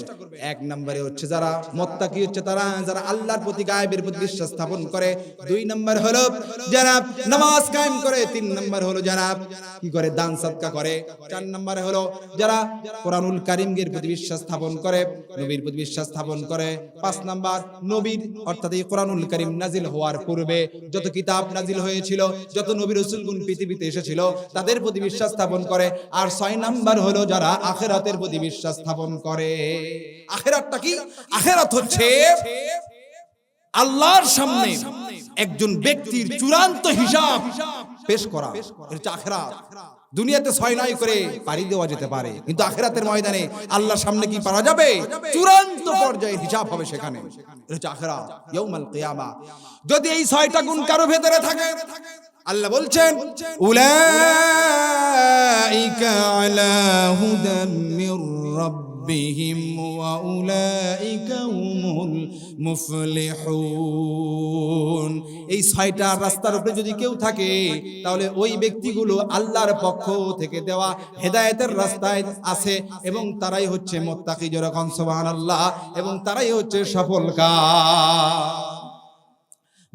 1 নম্বরে হচ্ছে যারা মুত্তাকি, হচ্ছে তারা যারা আল্লাহর প্রতি, গায়েবের প্রতি বিশ্বাস স্থাপন করে। 2 নম্বর হলো যারা নামাজ কায়েম করে। 3 নম্বর হলো যারা কি করে, দান সদকা করে। 4 নম্বরে হলো যারা কোরআনুল কারীমের প্রতি বিশ্বাস স্থাপন করে, নবীর প্রতি বিশ্বাস স্থাপন করে। 5 নাম্বার নবীর, অর্থাৎ এই কোরআনুল কারীম নাজিল হওয়ার পূর্বে যত কিতাব নাজিল হয়েছিল, যত নবী রাসূলগণ পৃথিবীতে এসেছিল, তাদের প্রতি বিশ্বাস স্থাপন করে। আর 6 নাম্বার হলো যারা আখিরাতের প্রতি বিশ্বাস স্থাপন করে। আখিরাতটা কি? আখিরাত হচ্ছে আল্লাহর সামনে একজন ব্যক্তির চূড়ান্ত হিসাব পেশ করা। এটা হচ্ছে আখিরাত। দুনিয়াতে 6 করে পারি দেওয়া যেতে পারে, কিন্তু আখিরাতের ময়দানে আল্লাহর সামনে কি পারা যাবে? চূড়ান্ত পর্যায়ে হিসাব হবে সেখানে। এটা হচ্ছে আখিরাত, ইয়াউমাল কিয়ামা। যদি এই 6টা গুণ কারো ভেতরে থাকে, আল্লাহ বলছেন উলাইকা আলা হুদাম মির রাব্বিহিম ওয়া উলাইকা হুমুল মুফলিহুন। এই 6টা রাস্তার উপরে যদি কেউ থাকে, তাহলে ওই ব্যক্তিগুলো আল্লাহর পক্ষ থেকে দেওয়া হেদায়েতের রাস্তায় আছে, এবং তারাই হচ্ছে মুত্তাকি। যেরকম সুবহানাল্লাহ। এবং তারাই হচ্ছে সফলকাম।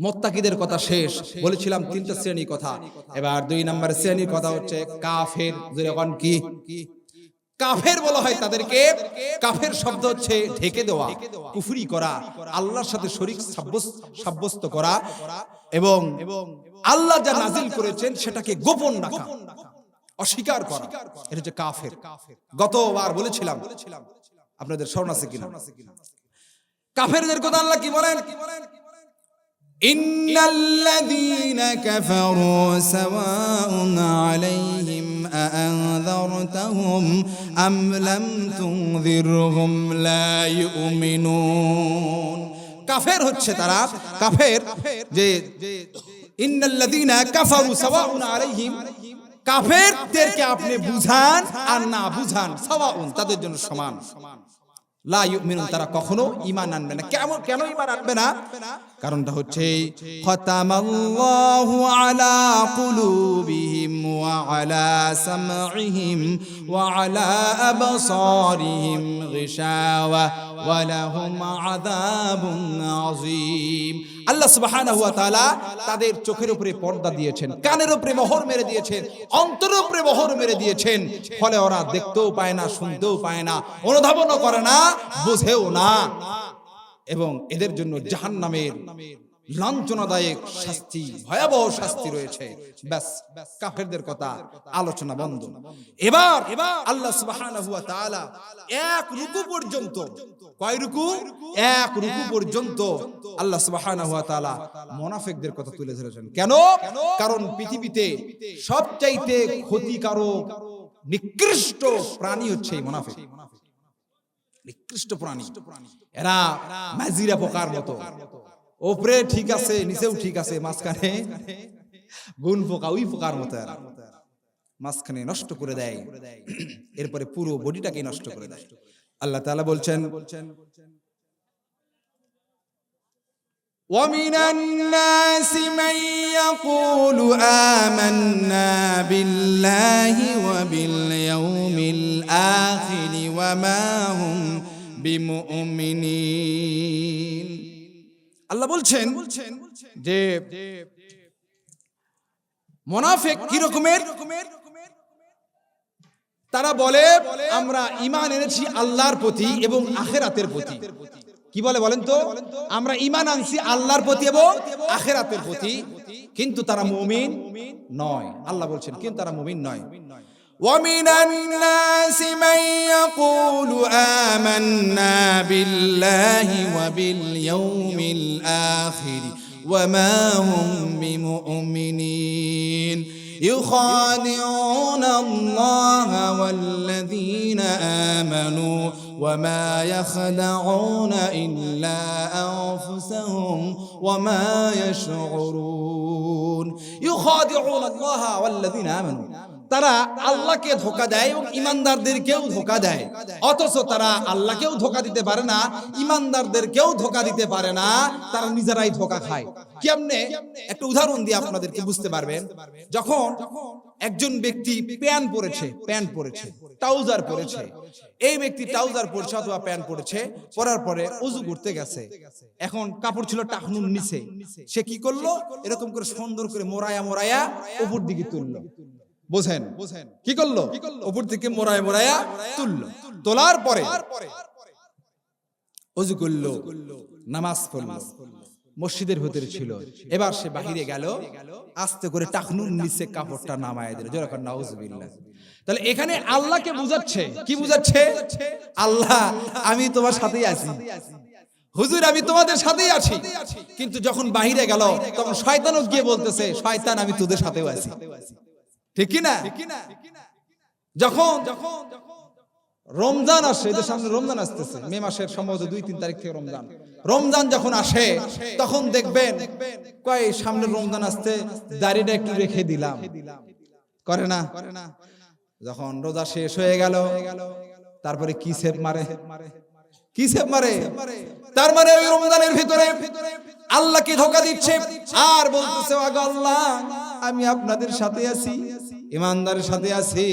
মুত্তাকিদের কথা শেষ, বলেছিলাম 3টা শ্রেণীর কথা। এবার 2 নম্বর শ্রেণীর কথা হচ্ছে কাফের। যেরকম কি কাফের বলা হয় তাদেরকে? কাফের শব্দ হচ্ছে ঢেকে দেওয়া, কুফরি করা, আল্লাহর সাথে শরীক সাব্যস্ত করা, এবং আল্লাহ যা নাজিল করেছেন সেটাকে গোপন রাখা, অস্বীকার করা। এটা হচ্ছে কাফের। গতবার বলেছিলাম, আপনাদের স্মরণ আছে কিনা? কাফেরদের কথা আল্লাহ কি বলেন? ইন্নাল্লাযীনা কাফারু সাওয়াউন আলাইহিম আআনযারতাহুম আম লাম তুনযিরহুম লা ইউমিনুন। কাফের হচ্ছে তারা, কাফের যে ইন্নাল্লাযীনা কাফারু সাওয়াউন আলাইহিম, কাফেরদেরকে আপনি বুঝান আর না বুঝান, সাওয়াউন, তাদের জন্য সমান। লা ইউমিনুন, তারা কখনো ঈমান আনবে না। কেন ঈমান আনবে না? কারণটা হচ্ছে খাতামাল্লাহু আলা কুলুবিহিম ওয়া আলা সামঈহিম ওয়া আলা আবসারিহিম গিশাওয়া ওয়া লাহুম আযাবুন আযীম। আল্লাহ সুবহানাহু ওয়া তাআলা তাদের চোখের উপরে পর্দা দিয়েছেন, কানের উপরে মোহর মেরে দিয়েছেন, অন্তরের উপরে মোহর মেরে দিয়েছেন। ফলে ওরা দেখতেও পায় না, শুনতেও পায় না, অনুধাবনও করে না, বুঝেও না। এবং এদের জন্য জাহান্নামের লাঞ্ছনাদায়ক শাস্তি, ভয়াবহ শাস্তি রয়েছে। ব্যাস, কাফেরদের কথা আলোচনা বন্ধ। এবার আল্লাহ সুবহানাহু ওয়া তাআলা এক রুকু পর্যন্ত, কয় রুকু? এক রুকু পর্যন্ত আল্লাহ সুবহানাহু ওয়া তাআলা মুনাফিকদের কথা তুলে ধরেছেন। কেন? কারণ পৃথিবীতে সবচাইতে ক্ষতিকারক নিকৃষ্ট প্রাণী হচ্ছে এই মুনাফিক। নিকৃষ্ট প্রাণী। এরা মাজিরা পোকার মতো, উপরে ঠিক আছে, নিচেও ঠিক আছে, মাঝখানে গুণ পোকা, ওই পোকার মতো। এরা মাঝখানে নষ্ট করে দেয়, এরপরে পুরো বডিটাকে নষ্ট করে দেয়। আল্লাহ তাআলা বলছেন وَمِنَ النَّاسِ مَن يَقُولُ آمَنَّا بِاللَّهِ وَبِالْيَوْمِ الْآخِرِ وَمَا هُمْ بِمُؤْمِنِينَ। আল্লাহ বলছেন যে মুনাফিক কি রকমের? তারা বলে আমরা ঈমান এনেছি আল্লাহর প্রতি এবং আখিরাতের প্রতি। কি বলে বলেন তো? আমরা ঈমান আনছি আল্লাহর প্রতি এবং আখিরাতের প্রতি, কিন্তু তারা মুমিন নয়। আল্লাহ বলছেন কিন্তু তারা মুমিন নয়। وَمِنَ النَّاسِ مَن يَقُولُ آمَنَّا بِاللَّهِ وَبِالْيَوْمِ الْآخِرِ وما هم بمؤمنين يخادعون الله والذين آمنوا وما يخدعون إلا أنفسهم وما يشعرون يخادعون الله والذين آمنوا তারা আল্লাহকে ধোঁকা দেয় এবং ঈমানদারদেরকেও ধোঁকা দেয়, অথচ তারা আল্লাহকেও ধোঁকা দিতে পারে না, ঈমানদারদেরকেও ধোঁকা দিতে পারে না, তারা নিজেরাই ধোঁকা খায়। কেমনে? একটা উদাহরণ দিয়ে আপনাদেরকে বুঝতে পারবেন। যখন একজন ব্যক্তি প্যান্ট পরেছে, ট্রাউজার পরেছে, এই ব্যক্তি ট্রাউজার পরেছে অথবা প্যান্ট পরেছে, পরার পরে ওযু করতে গেছে, এখন কাপড় ছিল টাকনুর নিচে, সে কি করলো? এরকম করে সুন্দর করে মোড়ায়া উপর দিকে তুললো। বুঝেন কি করলো? উপর থেকে মোড়ায়া তুললো। তোলার পরে ওযু করলো, নামাজ পড়লো, মসজিদের ভিতরে ছিল। এবার সে বাহিরে গেল, আস্তে করে টাকনুর নিচে কাপড়টা নামায় দিল। জোরে করে নাউজুবিল্লাহ। তাহলে এখানে আল্লাহকে বুঝাচ্ছে, কি বুঝাচ্ছে? আল্লাহ আমি তোমার সাথেই আছি, হুজুর আমি তোমাদের সাথেই আছি। কিন্তু যখন বাহিরে গেল তখন শয়তানও গিয়ে বলতেছে, শয়তান আমি তোদের সাথেও আছি। ঠিক কি না? যখন রমজান আসে, এদের সামনে রমজান আসতেছে, মে মাসের সম্ভবত 2-3 তারিখ থেকে রমজান যখন আসে তখন দেখবেন কয় সামনে রমজান আসতে দাড়িটা একটু রেখে দিলাম, করে না? যখন রোজা শেষ হয়ে গেল তারপরে কি সেপ মারে, তার মানে ওই রমজানের ভিতরে আল্লাহকে ধোঁকা দিচ্ছে আর বলতেছে আল্লাহ আমি আপনাদের সাথে আছি, ঈমানদারের সাথে আছি।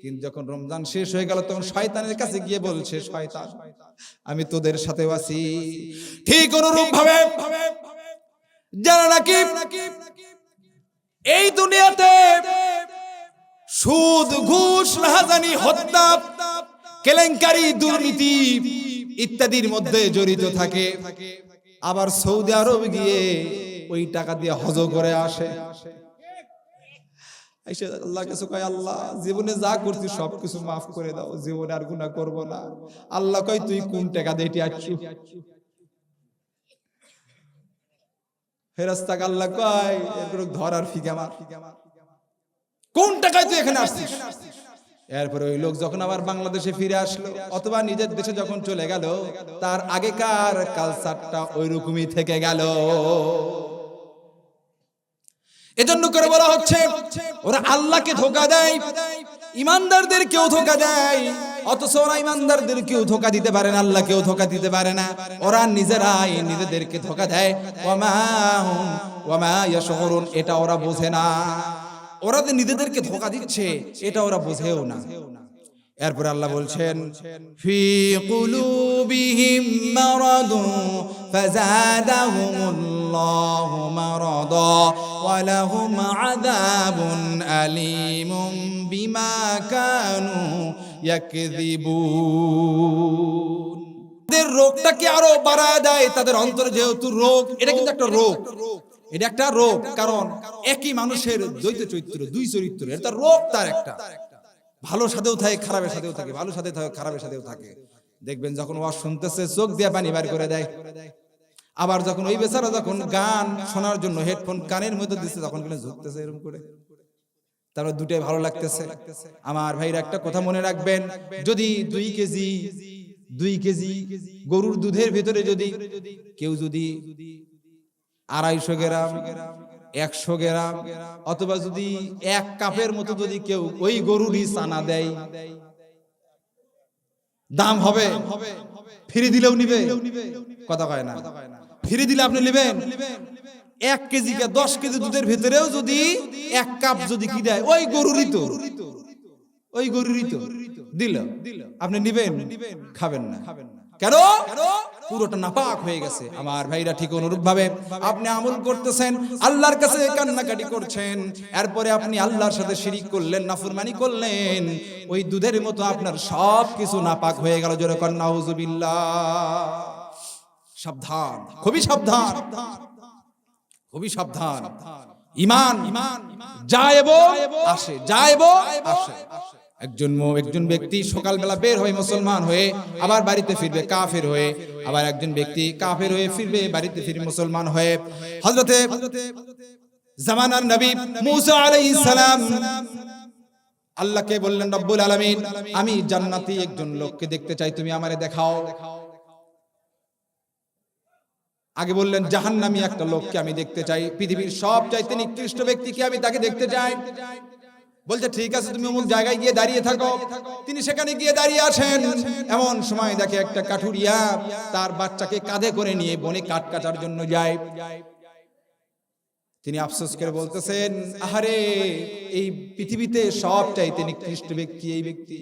কিন্তু যখন রমজান শেষ হয়ে গেল তখন শয়তানের কাছে গিয়ে বলছে, শয়তান আমি তোদের সাথেও আছি। ঠিক অনুরূপ ভাবে যারা নাকি এই দুনিয়াতে সুদ, ঘুষ, রাহাজানি, হত্যা, কেলেঙ্কারি, দুর্নীতি ইত্যাদির মধ্যে জড়িত থাকে, আবার সৌদি আরব গিয়ে ওই টাকা দিয়ে হজ করে আসে, আল্লাহ কাছে কয় আল্লাহ জীবনে যা করছি সবকিছু মাফ করে দাও, জীবনে আর গুনাহ করব না। আল্লাহ কয় তুই কোন টাকা দিয়ে এটি আসছিস? ফেরেশতা আল্লাহ কয় এরপর ধরার ফিকা মার, কোন টাকায় তুই এখানে আসছিস? এরপরে ওই লোক যখন আবার বাংলাদেশে ফিরে আসলো অথবা নিজের দেশে যখন চলে গেল, তার আগেকার কালচারটা ওই রকমই থেকে গেল। এজন্য করে বলা হচ্ছে ওরা আল্লাহকে ধোঁকা দেয়, ঈমানদারদেরকেও ধোঁকা দেয়, অথচ ওরা ঈমানদারদেরকেও ধোঁকা দিতে পারে না, আল্লাহকেও ধোঁকা দিতে পারে না। ওরা নিজেরাই নিজেদেরকে ধোঁকা দেয়। ওয়ামা ইয়াশউরুন, এটা ওরা বোঝে না। ওরা যে নিজেদেরকে ধোঁকা দিচ্ছে এটা ওরা বোঝেও না। এরপর আল্লাহ বলছেন ফি কুলুবিহিম মারাদুন ফাযাদাহুমুল্লাহু মারাদা ওয়া লাহুম আযাবুন আলীমুম বিমা কানু ইয়াকযিবুন। তাদের রোগটাকে আরো বাড়ায় দেয়, তাদের অন্তরে যেহেতু রোগ, এটা কিন্তু একটা রোগ, এটা একটা রোগ। কারণ একই মানুষের দ্বৈত চরিত্র, দুই চরিত্র, এটা রোগ। তার একটা ভালো সাথেও থাকে, খারাপের সাথেও থাকে, ভালো সাথে থাকে, খারাপের সাথেও থাকে। দেখবেন যখন ওয়াজ শুনতেছে চোখ দিয়ে পানি বের করে দেয়, আবার যখন ওই বেচারা যখন গান শোনার জন্য হেডফোন কানের মধ্যে দিচ্ছে তখন কিনা ঝুঁকতেছে এরকম করে, তারপর দুটাই ভালো লাগতেছে। আমার ভাইরা একটা কথা মনে রাখবেন, যদি 2 কেজি গরুর দুধের ভিতরে যদি কেউ যদি 250 গ্রাম, 100 গ্রাম অথবা যদি 1 কাপের মতো যদি কেউ ওই গরুরই চানা দেয়, দাম হবে? ফ্রি দিলেও নিবে? কথা কয় না। ফ্রি দিলে আপনি নেবেন? 1 কেজি কে 10 কেজি দুধের ভিতরেও যদি 1 কাপ যদি কি দেয়, ওই গরুরই তো দিল, আপনি নিবেন? খাবেন না। কেন? পুরোটা নাপাক হয়ে গেছে। আমার ভাইরা ঠিক অনুরূপ ভাবে আপনি আমল করতেছেন, আল্লাহর কাছে কান্নাকাটি করছেন, এরপরে আপনি আল্লাহর সাথে শিরিক করলেন, নাফরমানি করলেন, ওই দুধের মতো আপনার সব কিছু নাপাক হয়ে গেল। জোরে কর নাউজুবিল্লাহ। সাবধান, খুবই সাবধান, খুবই সাবধান। ঈমান যায় এবং আসে, যায় এবং আসে। একজন ব্যক্তি সকালবেলা বের হয়ে মুসলমান হয়ে আবার বাড়িতে ফিরবে কাফের হয়ে, আবার একজন ব্যক্তি কাফের হয়ে ফিরবে বাড়িতে ফিরবে মুসলমান হয়ে। হযরতে জামানার নবী মুসা আলাইহিস সালাম আল্লাহকে বললেন, রব্বুল আলামিন, আমি জান্নাতি একজন লোককে দেখতে চাই, তুমি আমারে দেখাও। আগে বললেন জাহান্নামী একটা লোককে আমি দেখতে চাই, পৃথিবীর সবচাইতে নিকৃষ্ট ব্যক্তিকে আমি তাকে দেখতে চাই। বলছে ঠিক আছে, তুমি অমুক জায়গায় গিয়ে দাঁড়িয়ে থাকো। তিনি সেখানে গিয়ে দাঁড়িয়ে আছেন। এমন সময় দেখে একটা কাঠুরিয়া তার বাচ্চাকে কাঁধে করে নিয়ে বনে কাঠ কাটার জন্য যায়। তিনি আফসোস করে বলতেছেন, আহারে, এই পৃথিবীতে সবচাইতে নিকৃষ্ট ব্যক্তি এই ব্যক্তি।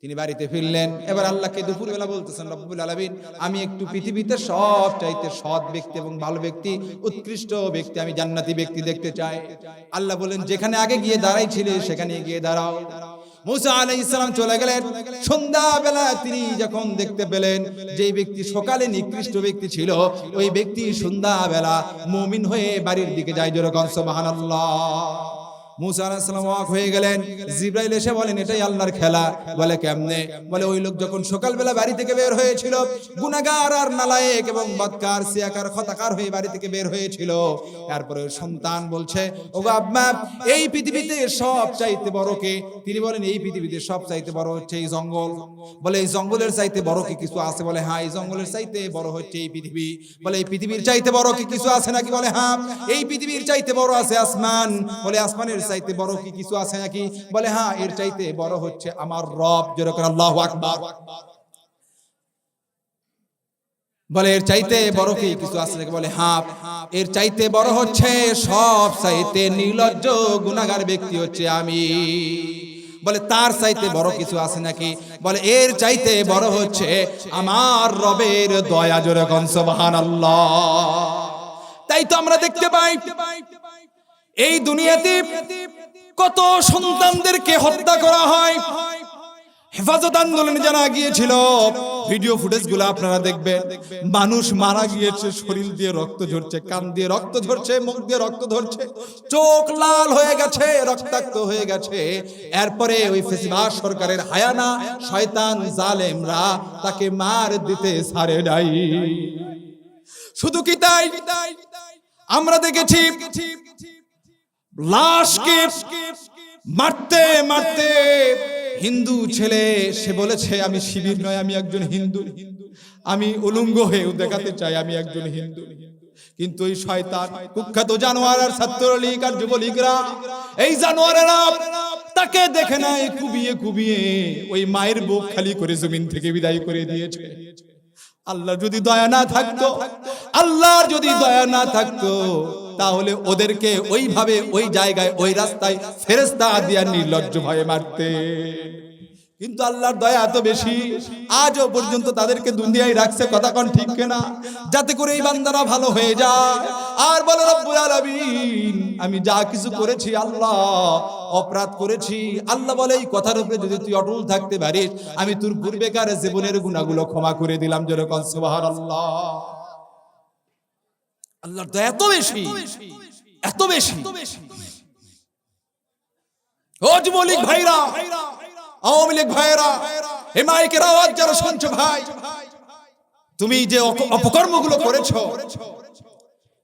তিনি বাড়িতে ফিরলেন। এবার আল্লাহকে দুপুরবেলা বলতেছেন, রব্বুল আলামিন, আমি একটু পৃথিবীতে সবচাইতে সৎ ব্যক্তি এবং ভালো ব্যক্তি, উৎকৃষ্ট ব্যক্তি, আমি জান্নাতি ব্যক্তি দেখতে চাই। আল্লাহ বলেন, যেখানে আগে গিয়ে দাঁড়াইছিলে সেখানে গিয়ে দাঁড়াও। মুসা আলাইহিস সালাম চলে গেলেন। সন্ধ্যাবেলা তিনি যখন দেখতে পেলেন যে ব্যক্তি সকালে নিকৃষ্ট ব্যক্তি ছিল, ওই ব্যক্তি সন্ধ্যাবেলা মুমিন হয়ে বাড়ির দিকে যায়। যেরকম সুবহানাল্লাহ। মুসা আলাইহিস সালাম অবাক হয়ে গেলেন। জিবরাইল এসে বলেন, এটাই আল্লাহর খেলা। বলে কেমনে? বলে ওই লোক যখন সকালবেলা বাড়ি থেকে বের হয়েছিল, গুনাহগার আর নালায়েক এবং বদকার সিয়াকার খতাকার হয়ে বাড়ি থেকে বের হয়েছিল, তারপরে সন্তান বলছে, ওগো আব্বা, এই পৃথিবীতে সবচাইতে বড় কে? তিনি বলেন, এই পৃথিবীতে সবচাইতে বড় হচ্ছে এই জঙ্গল। বলে এই জঙ্গলের চাইতে বড় কি কিছু আছে? বলে হ্যাঁ, এই জঙ্গলের চাইতে বড় হচ্ছে এই পৃথিবী। বলে এই পৃথিবীর চাইতে বড় কি কিছু আছে নাকি? বলে হ্যাঁ, এই পৃথিবীর চাইতে বড় আছে আসমান। বলে আসমানের চাইতে বড় কি কিছু আছে নাকি? বলে হ্যাঁ, এর চাইতে বড় হচ্ছে আমার রব। যেরকম আল্লাহু আকবার। বলে এর চাইতে বড় কি কিছু আছে নাকি? বলে হ্যাঁ, এর চাইতে বড় হচ্ছে সব চাইতে নির্লজ্জ গুনাহগার ব্যক্তি হচ্ছে আমি। বলে তার চাইতে বড় কিছু আছে নাকি? বলে এর চাইতে বড় হচ্ছে আমার রবের দয়া। যেরকম সুবহানাল্লাহ। তাই তো আমরা দেখতে পাই এই দুনিয়াতে কত সন্তানদেরকে হত্যা করা হয়। হেফাজত আন্দোলনে যারা গিয়েছিল, ভিডিও ফুটেজ গুলো আপনারা দেখবেন। মানুষ মারা গিয়েছে, শরীর দিয়ে রক্ত ঝরছে, কান দিয়ে রক্ত ঝরছে, মুখ দিয়ে রক্ত ঝরছে, চোখ লাল হয়ে গেছে, রক্তাক্ত হয়ে গেছে। এরপরে ওই ফেসিবাদ সরকারের হায়ানা শয়তান জালেমরা তাকে মার দিতে ছাড়ে নাই। শুধু কি তাই, আমরা দেখেছি লাশকে মারতে মারতে হিন্দু ছেলে সে বলেছে, আমি শিবির নয়, আমি একজন হিন্দু, আমি উলঙ্গ হয়েও দেখাতে চাই আমি একজন হিন্দু। কিন্তু এই শয়তান কুখ্যাত জানোয়ার আর ছাত্রলীগ আর যুবলীগরা, এই জানোয়ারেরা তাকে দেখে নাই, কুবিয়ে কুবিয়ে ওই মায়ের বুক খালি করে জমিন থেকে বিদায় করে দিয়েছে। আল্লাহ যদি দয়া না থাকতো, আল্লাহর যদি দয়া না থাকতো, তাহলে ওদেরকে ওইভাবে ওই জায়গায় ওই রাস্তায় ফেরেশতা দিয়া নির্লজ্জ ভয়ে মারতে। কিন্তু আল্লাহর দয়া এত বেশি, আজও পর্যন্ত তাদেরকে দুনিয়ায় রাখছে। কথা কোন ঠিক কিনা? যাতে করে এই বান্দারা ভালো হয়ে যায় আর বলে, রব্বুল আলামিন, আমি যা কিছু করেছি আল্লাহ, অপরাধ করেছি, আল্লাহ বলে এই কথার উপরে যদি তুই অটল থাকতে পারিস, আমি তোর পূর্বেকার জীবনের গুনাহগুলো ক্ষমা করে দিলাম। যেরকম সুবহানাল্লাহ। আল্লাহর দয়া এত বেশি, এত বেশি। ও যুবলীগ ভাইরা, আওয়ামী লীগ ভাইরা, এই মাইকের আওয়াজ যারা শুনছো ভাই, তুমি যে অপকর্মগুলো করেছো,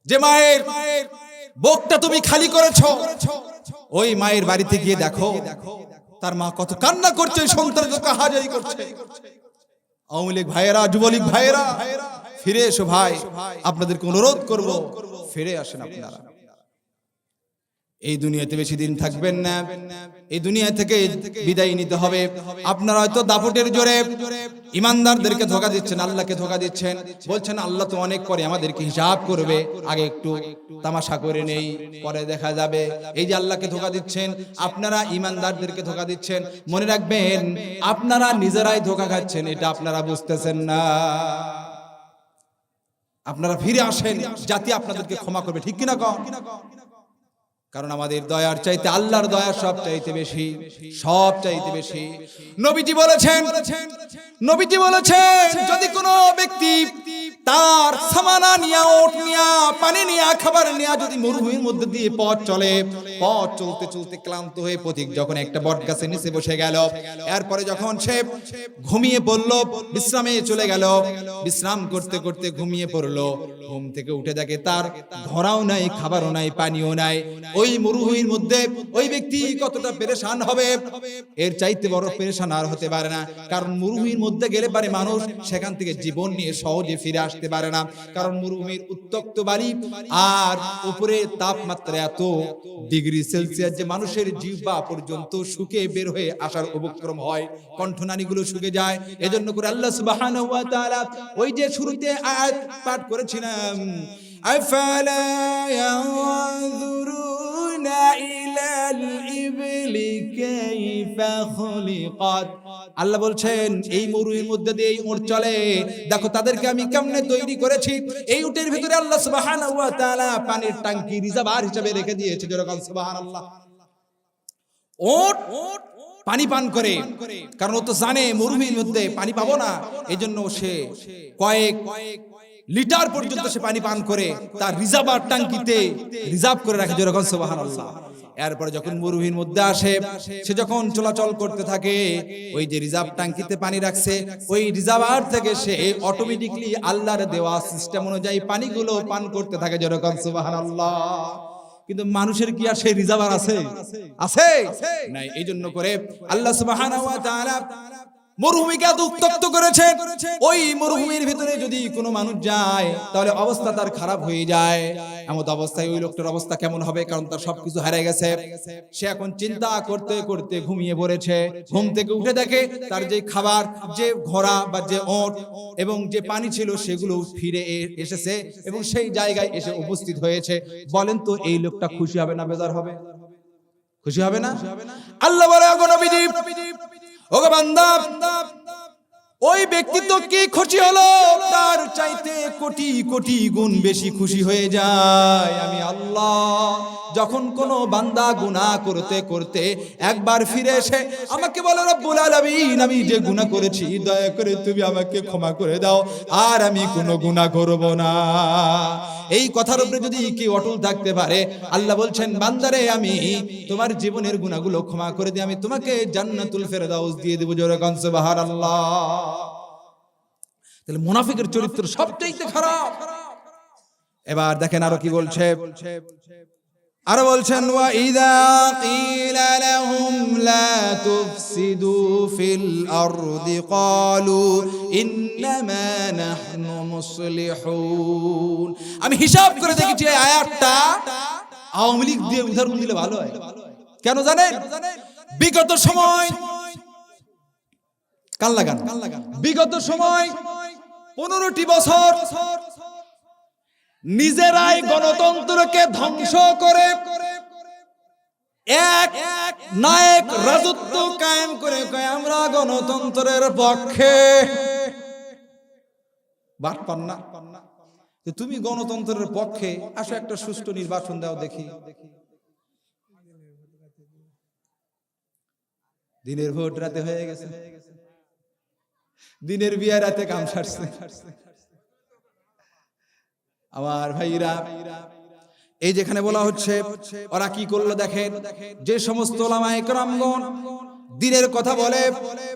যে মায়ের বুকটা তুমি খালি করেছো, ওই মায়ের বাড়িতে গিয়ে দেখো তার মা কত কান্না করছে, সন্তানকে হাজারি করছে। আওয়ামী লীগ ভাইরা, যুবলীগ ভাইরা, ফিরে এসো ভাই, আপনাদেরকে অনুরোধ করব, ফিরে আসেন আপনারা। এই দুনিয়াতে বেশি দিন থাকবেন না, এই দুনিয়া থেকে বিদায় নিতে হবে। আপনারা হয়তো দাপটের জোরে ইমানদারদেরকে ধোঁকা দিচ্ছেন, আল্লাহকে ধোঁকা দিচ্ছেন, বলছেন আল্লাহ তো অনেক পরে আমাদেরকে হিসাব করবে, আগে একটু তামাশা করে নেই, পরে দেখা যাবে। এই যে আল্লাহকে ধোঁকা দিচ্ছেন, আপনারা ইমানদারদেরকে ধোঁকা দিচ্ছেন। মনে রাখবেন, আপনারা নিজেরাই ধোঁকা খাচ্ছেন, এটা আপনারা বুঝতেছেন না। আপনারা ফিরে আসেন, জাতি আপনাদেরকে ক্ষমা করবে। ঠিক কিনা কন? কারণ আমাদের দয়ার চাইতে আল্লাহর দয়া সব চাইতে বেশি, সব চাইতে বেশি। নবীজি বলেছেন, যদি কোনো ব্যক্তি তার সামানা নিয়া, ওট নিয়া, পানি নিয়া, খাবার নিয়া যদি মরুভূমির মধ্যে দিয়ে পথ চলে, পথ চলতে চলতে ক্লান্ত হয়ে পথিক যখন একটা বট গাছের নিচে বসে গেল, এরপরে যখন সে ঘুমিয়ে পড়লো, বিশ্রামে চলে গেল, বিশ্রাম করতে করতে ঘুমিয়ে পড়লো, ঘুম থেকে উঠে দেখে তার ঘোড়াও নাই, খাবারও নাই, পানিও নাই। ওই মরুভূমির মধ্যে ওই ব্যক্তি কতটা পেরেশান হবে, এর চাইতে বড় পেরেশান আর হতে পারে না। কারণ মরুভূমির মধ্যে গেলে পারে মানুষ সেখান থেকে জীবন নিয়ে সহজে ফিরে আসতে পারে না। কারণ মরুভূমির উত্তপ্ত বালি আর উপরে তাপমাত্রা এত ডিগ্রি সেলসিয়াস যে মানুষের জিহ্বা পর্যন্ত শুকিয়ে বের হয়ে আসার উপক্রম হয়, কণ্ঠনালীগুলো শুকিয়ে যায়। এজন্য করে আল্লাহ সুবহানাহু ওয়া তাআলা ওই যে শুরুতে আয়াত পাঠ করেছিলাম, আফালা ইয়ানজুরুনা ইলাল ইবলি কাইফা খুলিকাত। আল্লাহ বলছেন এই মরুভূমির মধ্যে দিয়ে এই উট চলে, দেখো তাদেরকে আমি কেমনে তৈরি করেছি। এই উটের ভিতরে আল্লাহ সুবহানাহু ওয়া তাআলা পানির ট্যাঙ্কি রিজার্ভার হিসেবে রেখে দিয়েছে, যেরকম সুবহানাল্লাহ। উট পানি পান করে, কারণ ও তো জানে মরুভূমির মধ্যে পানি পাবো না, এজন্য সে কয়েক লিটার পর্যন্ত সে পানি পান করে তার রিজার্ভার ট্যাঙ্কিতে রিজার্ভ করে রাখে, যেরকম সুবহানাল্লাহ। এরপরে যখন মরুভূমির মধ্যে আসে, সে যখন চলাচল করতে থাকে, ওই যে রিজার্ভ ট্যাঙ্কিতে পানি রাখছে, ওই রিজার্ভার থেকে সে অটোমেটিকলি আল্লাহর দেওয়া সিস্টেম অনুযায়ী পানিগুলো পান করতে থাকে, যেরকম সুবহানাল্লাহ। কিন্তু মানুষের কি আর সেই রিজার্ভার আছে? আছে নাই। এই জন্য করে আল্লাহ সুবহানাহু ওয়া তাআলা মরুভূমিকে এত উত্তপ্ত করেছে। ওই মরুভূমির ভিতরে যদি কোনো মানুষ যায় তাহলে অবস্থা তার খারাপ হয়ে যায়। এমন অবস্থায় ওই লোকটার অবস্থা কেমন হবে? কারণ তার সবকিছু হারিয়ে গেছে। সে এখন চিন্তা করতে করতে ঘুমিয়ে পড়েছে। ঘুম থেকে উঠে দেখে তার যে খাবার, যে ঘোড়া বা যে ওট এবং যে পানি ছিল সেগুলো ফিরে এসেছে এবং সেই জায়গায় এসে উপস্থিত হয়েছে। বলেন তো এই লোকটা খুশি হবে না বেজার হবে? খুশি হবে না? আল্লাহ বলে, ওগো নবীজি, ওগো বান্দা, ওই ব্যক্তি তো কি খুশি হলো, তার চাইতে কোটি কোটি গুণ বেশি খুশি হয়ে যায় আমি আল্লাহ। যখন কোন বান্দা গুনাহ করতে করতে একবার ফিরে এসে আমাকে বলে, রব্বুল আলামিন, আমি যে গুনাহ করেছি দয়া করে তুমি আমাকে ক্ষমা করে দাও, আর আমি কোনো গুনাহ করব না। এই কথার উপরে যদি কেউ অটল থাকতে পারে, আল্লাহ বলছেন, বান্দারে আমি তোমার জীবনের গুনাহগুলো ক্ষমা করে দিয়ে আমি তোমাকে জান্নাতুল ফেরদাউস দিয়ে দেব, যেরকম সুবহানাল্লাহ। তাহলে মুনাফিকের চরিত্র সবচেয়ে খারাপ। এবার দেখেন আরো কি বলছে, আরো বলছেন, ওয়া ইযা কিলা লাহুম লা তুফসিদু ফিল আরদি ক্বালু ইন্নামা নাহনু মুসলিহুন। আমি হিসাব করে দেখেছি এই আয়াতটা আওয়ামী লীগ দিয়ে উদাহরণ দিলে ভালো হয়। কেন জানেন? বিগত সময় কান লাগান, বিগত সময় 15টি বছর নিজেরাই গণতন্ত্রকে ধ্বংস করে এক নায়ক রাজত্ব কায়েম করে আমরা গণতন্ত্রের পক্ষে। বাট পান না? তুমি গণতন্ত্রের পক্ষে, আসো একটা সুষ্ঠু নির্বাচন দাও দেখি। দিনের ভোট রাতে হয়ে গেছে, দিনের বিয়ে রাতে কাম সারছে। আমার ভাইরা, এই যেখানে বলা হচ্ছে ওরা কি করলো দেখেন, যে সমস্ত ওলামায়ে কেরামগণ দ্বীনের কথা বলে,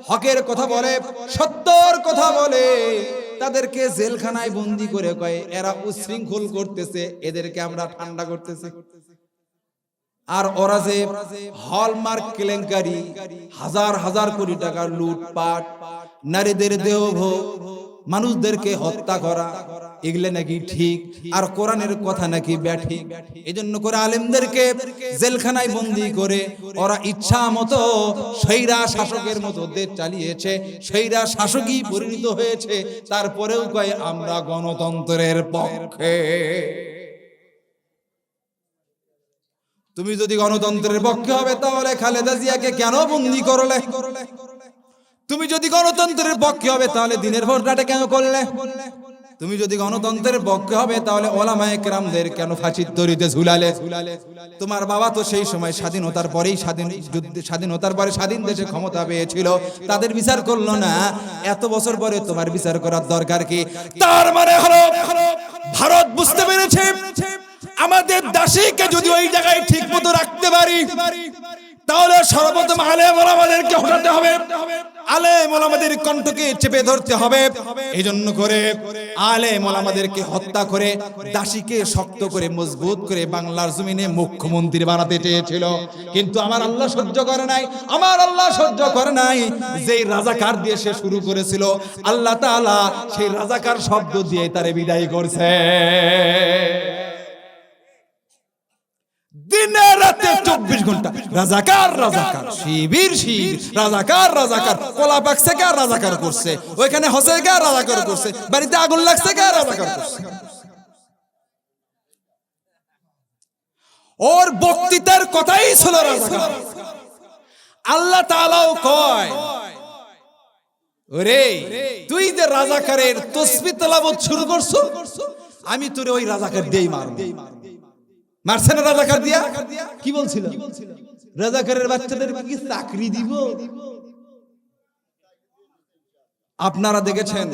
হকের কথা বলে, সত্যর কথা বলে, তাদেরকে জেলখানায় বন্দী করে কয় এরা উশৃঙ্খল করতেছে, এদেরকে আমরা ঠান্ডা করতেছি। আর ওরা যে হলমার্ক কেলেঙ্কারি, হাজার হাজার কোটি টাকার লুটপাট, নারীদের দেহভোগ, মানুষদেরকে হত্যা করা, এগুলো নাকি ঠিক, আর কোরআনের কথা নাকি ব্যাঠিক। এজন্য করে আলেমদেরকে জেলখানায় বন্দী করে ওরা ইচ্ছা মতো স্বৈরা শাসকের মতো দেশ চালিয়েছে, স্বৈরা শাসকই পরিণত হয়েছে। তারপরেও কয় আমরা গণতন্ত্রের পক্ষে। তুমি যদি গণতন্ত্রের পক্ষে হবে তাহলে খালেদা জিয়াকে কেন বন্দী করলে? তুমি যদি গণতন্ত্রের পক্ষে হবে তাহলে দিনের ভোট রাতে কেন করলে? তুমি যদি গণতন্ত্রের পক্ষে হবে তাহলে ওলামায়ে কেরামদের কেন ফাঁসির দড়িতে ঝুলালে? তোমার বাবা তো সেই সময় স্বাধীনতার পরেই স্বাধীনতার পরে স্বাধীন দেশে ক্ষমতা পেয়েছিল, তাদের বিচার করলো না, এত বছর পরে তোমার বিচার করার দরকার কি? তার মানে হলো ভারত বুঝতে পেরেছে আমাদের দাসীকে যদি ওই জায়গায় ঠিক মতো রাখতে পারি তাহলে সর্বপ্রথম আলেম ওলামাদেরকে হটাতে হবে, আলেম ওলামাদের কণ্ঠকে চেপে ধরতে হবে। এই জন্য করে আলেম ওলামাদেরকে হত্যা করে দাসীকে শক্ত করে মজবুত করে বাংলার জমিনে মুখ্যমন্ত্রী বানাতে চেয়েছিল, কিন্তু আমার আল্লাহ সহ্য করে নাই, আমার আল্লাহ সহ্য করে নাই। যেই রাজাকার দিয়ে সে শুরু করেছিল, আল্লাহ তাআলা সেই রাজাকার শব্দ দিয়ে তারে বিদায় করছে। দিনে রাতে 24 ঘন্টা রাজাকার রাজাকার, শিবির শিবির, রাজাকার রাজাকার, কলা পাকছে কে রাজাকার করছে, ওইখানে হসে কে রাজাকার করছে, বাড়িতে আগুন লাগছে কে রাজাকার করছে। ওর বক্তৃতার কথাই ছিল রাজাকার। আল্লাহ তাআলাও কয়, ওরে তুই যে রাজাকারের তাসবিহ তেলাওয়াত শুরু করছো, আমি তোরে ওই রাজাকার দিয়েই মারব। মারছে না রাজাকার দিয়া? কি বলছিল? রাজাকারের বাচ্চাদেরকে কি চাকরি দিব? আপনারা দেখেছেন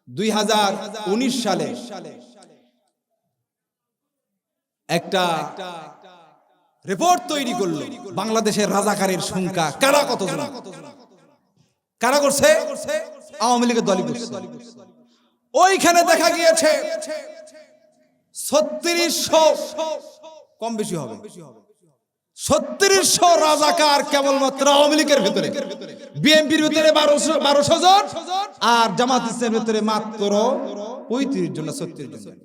2019 সালে একটা রিপোর্ট তৈরি করলো বাংলাদেশের রাজাকারের সংখ্যা কারা কতজন, কারা করছে? আওয়ামী লীগের দলই করছে। ওইখানে দেখা গিয়েছে 3600, কম বেশি হবে, 3600 রাজাকার কেবলমাত্র আওয়ামী লীগের ভিতরে, বিএনপির ভিতরে 1200 জন, আর জামাত ইসলামের ভিতরে মাত্র 35 জন, 36 জন।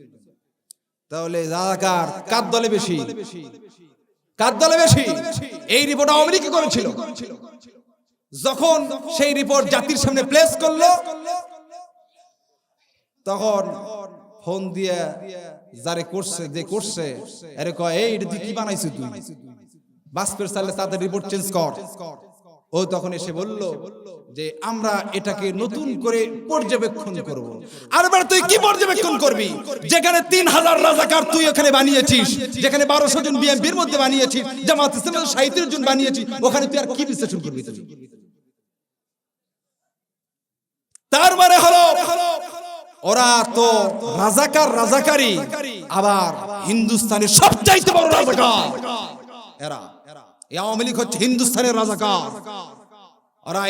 তাহলে রাজাকার কার দলে বেশি, কার দলে বেশি? এই রিপোর্ট আওয়ামী লীগ করেছিল। যখন সেই রিপোর্ট জাতির সামনে প্লেস করলো, তখন ফোন দিয়ে যারে করছে, যে করছে, আরে কয় এই এটা তুই কি বানাইছিস, তুই বাসপের চাইলে তাদের রিপোর্ট চেঞ্জ কর। ও তখন এসে বলল যে আমরা এটাকে নতুন করে পর্যবেক্ষণ করব। আর এবার তুই কি পর্যবেক্ষণ করবি? যেখানে 3000 রাজাকার তুই ওখানে বানিয়েছিস, যেখানে 1200 জন বিএনপির মধ্যে বানিয়েছিস, জামাত ইসলামের 37 জন বানিয়েছিস, ওখানে তুই আর কি বিশ্লেষণ করবি? তার মানে হলো ওরা তো রাজাকার রাজাকারী, আবার হিন্দুস্তানের সবচাইতে বড় রাজাকার এরা। আওয়ামী লীগ হচ্ছে হিন্দুস্তানের রাজাকার। ওরা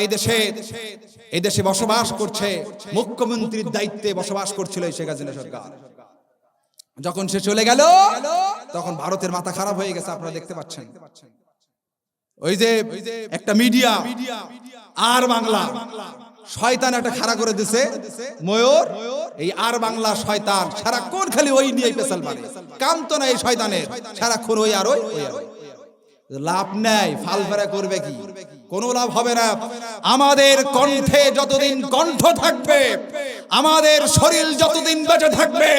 এই দেশে বসবাস করছে, মুখ্যমন্ত্রীর দায়িত্বে বসবাস করছিল শেখ হাসিনা সরকার। যখন সে চলে গেল তখন ভারতের মাথা খারাপ হয়ে গেছে, আপনারা দেখতে পাচ্ছেন। ওই যে একটা মিডিয়া আর বাংলা শয়তান একটা খাড়া করে দিছে ময়ূর, এই আর বাংলা শয়তান সারাক্ষণ খালি ওই নিয়ে পেছাল মারে, কান্ত না এই শয়তানের, সারাক্ষণ ওই আর ওই। লাভ নাই, ফালফেরা করবে কি? কোনো লাভ হবে না। আমাদের কণ্ঠে যতদিন কণ্ঠ থাকবে, আমাদের শরীর যতদিন বেঁচে থাকবে,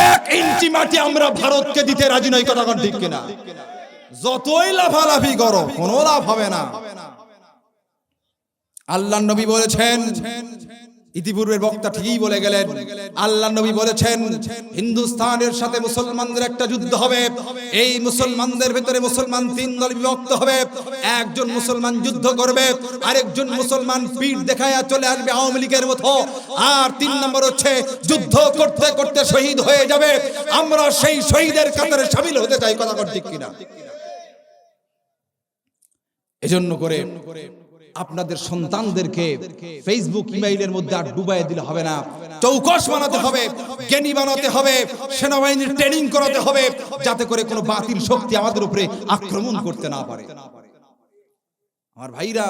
1 ইঞ্চি মাটি আমরা ভারতকে দিতে রাজি নই। কথা কোন ঠিক কিনা? যতই লাফালাফি করো কোনো লাভ হবে না। আল্লাহর নবী বলেছেন, ইতিপূর্বের বক্তা ঠিকই বলে গেলেন, আল্লাহর নবী বলেছেন হিন্দুস্তানের সাথে মুসলমানদের একটা যুদ্ধ হবে। এই মুসলমানদের ভিতরে মুসলমান 3 দলে বিভক্ত হবে। একজন মুসলমান যুদ্ধ করবে, আরেকজন মুসলমান পিঠ দেখায়া চলে আসবে আওয়ামী লীগের মতো, আর 3 নম্বর হচ্ছে যুদ্ধ করতে করতে শহীদ হয়ে যাবে। আমরা সেই শহীদের কাতারে শামিল হতে চাই। কথা ঠিক কিনা? এজন্য করে আপনাদের সন্তানদেরকে ফেসবুক ইমেইলের মধ্যে আর ডুবাইয়ে দিলে হবে না, চৌকস বানাতে হবে, জ্ঞানী বানাতে হবে, সেনাবাহিনীর ট্রেনিং করাতে হবে, যাতে করে কোনো বাতিল শক্তি আমাদের উপরে আক্রমণ করতে না পারে। আমার ভাইরা,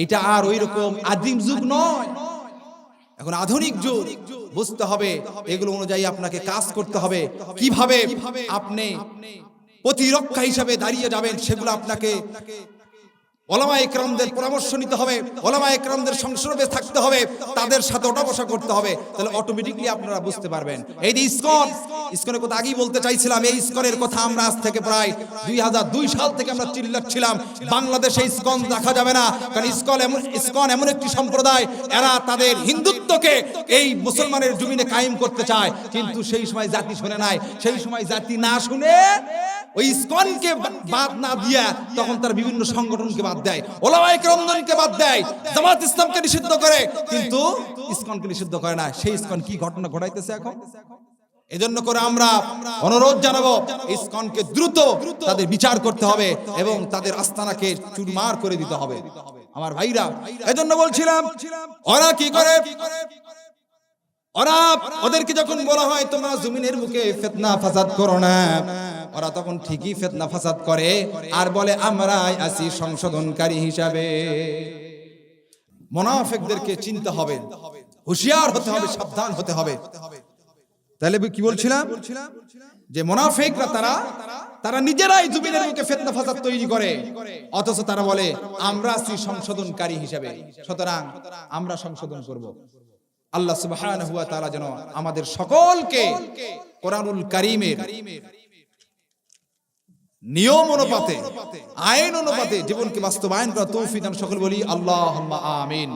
এটা আর ওই রকম আদিম যুগ নয়, এখন আধুনিক যুগ। বুঝতে হবে এগুলো অনুযায়ী আপনাকে কাজ করতে হবে। কিভাবে আপনি প্রতিরক্ষা হিসাবে দাঁড়িয়ে যাবেন সেগুলো আপনাকে ওলামা ইকরামদের পরামর্শ নিতে হবে, ওলামা ইকরামদের সংসর্গে থাকতে হবে, তাদের সাথে ওঠা বসা করতে হবে, তাহলে অটোমেটিকলি আপনারা বুঝতে পারবেন। এই যে ইসকনের কথা আগেই বলতে চাইছিলাম, এই ইসকনের কথা আমরা আজ থেকে প্রায় 2002 সাল থেকে আমরা চিল্লাচ্ছিলাম বাংলাদেশে ইসকন রাখা যাবে না, কারণ ইসকন এমন একটি সম্প্রদায়, এরা তাদের হিন্দুত্বকে এই মুসলমানের জমিনে কায়েম করতে চায়। কিন্তু সেই সময় জাতি শুনে নাই, সেই সময় জাতি না শুনে ওই ইসকনকে বাদ না দিয়া তখন তার বিভিন্ন সংগঠনকে বাদ দেয়, ওলামা ইকরামকে বাদ দেয়, জামাত ইসলামকে নিষিদ্ধ করে, কিন্তু ইসকনকে নিষিদ্ধ করে না। সেই ইসকন কি ঘটনা ঘটাইতেছে এখন? এজন্য করে আমরা অনুরোধ জানাবো, ইসকনকে দ্রুত তাদের বিচার করতে হবে এবং তাদের আস্তানাকে চুরমার করে দিতে হবে। আমার ভাইরা, এজন্য বলছিলাম, ওরা কি করে, ওদেরকে যখন বলা হয় তোমরা জমিনের বুকে ফিতনা ফাসাদ করো না, ওরা তখন ঠিকই ফিতনা ফাসাদ করে আর বলে আমরাই আছি সংশোধনকারী হিসাবে। মুনাফিকদেরকে চিনতে হবে, হুঁশিয়ার হতে হবে, সাবধান হতে হবে। তাহলে কি বলছিলাম, যে মুনাফিকরা তারা নিজেরাই জমিনের বুকে ফিতনা ফাসাদ তৈরি করে, অথচ তারা বলে আমরা আছি সংশোধনকারী হিসাবে। সুতরাং আমরা সংশোধন করব। আল্লাহ সুবহানাহু ওয়া তাআলা যেন আমাদের সকলকে কোরআনুল কারীমের নিয়ম অনুপাতে, আইন অনুপাতে জীবনকে বাস্তবায়ন করার তৌফিক দান সকল বলি আল্লাহুম্মা আমিন।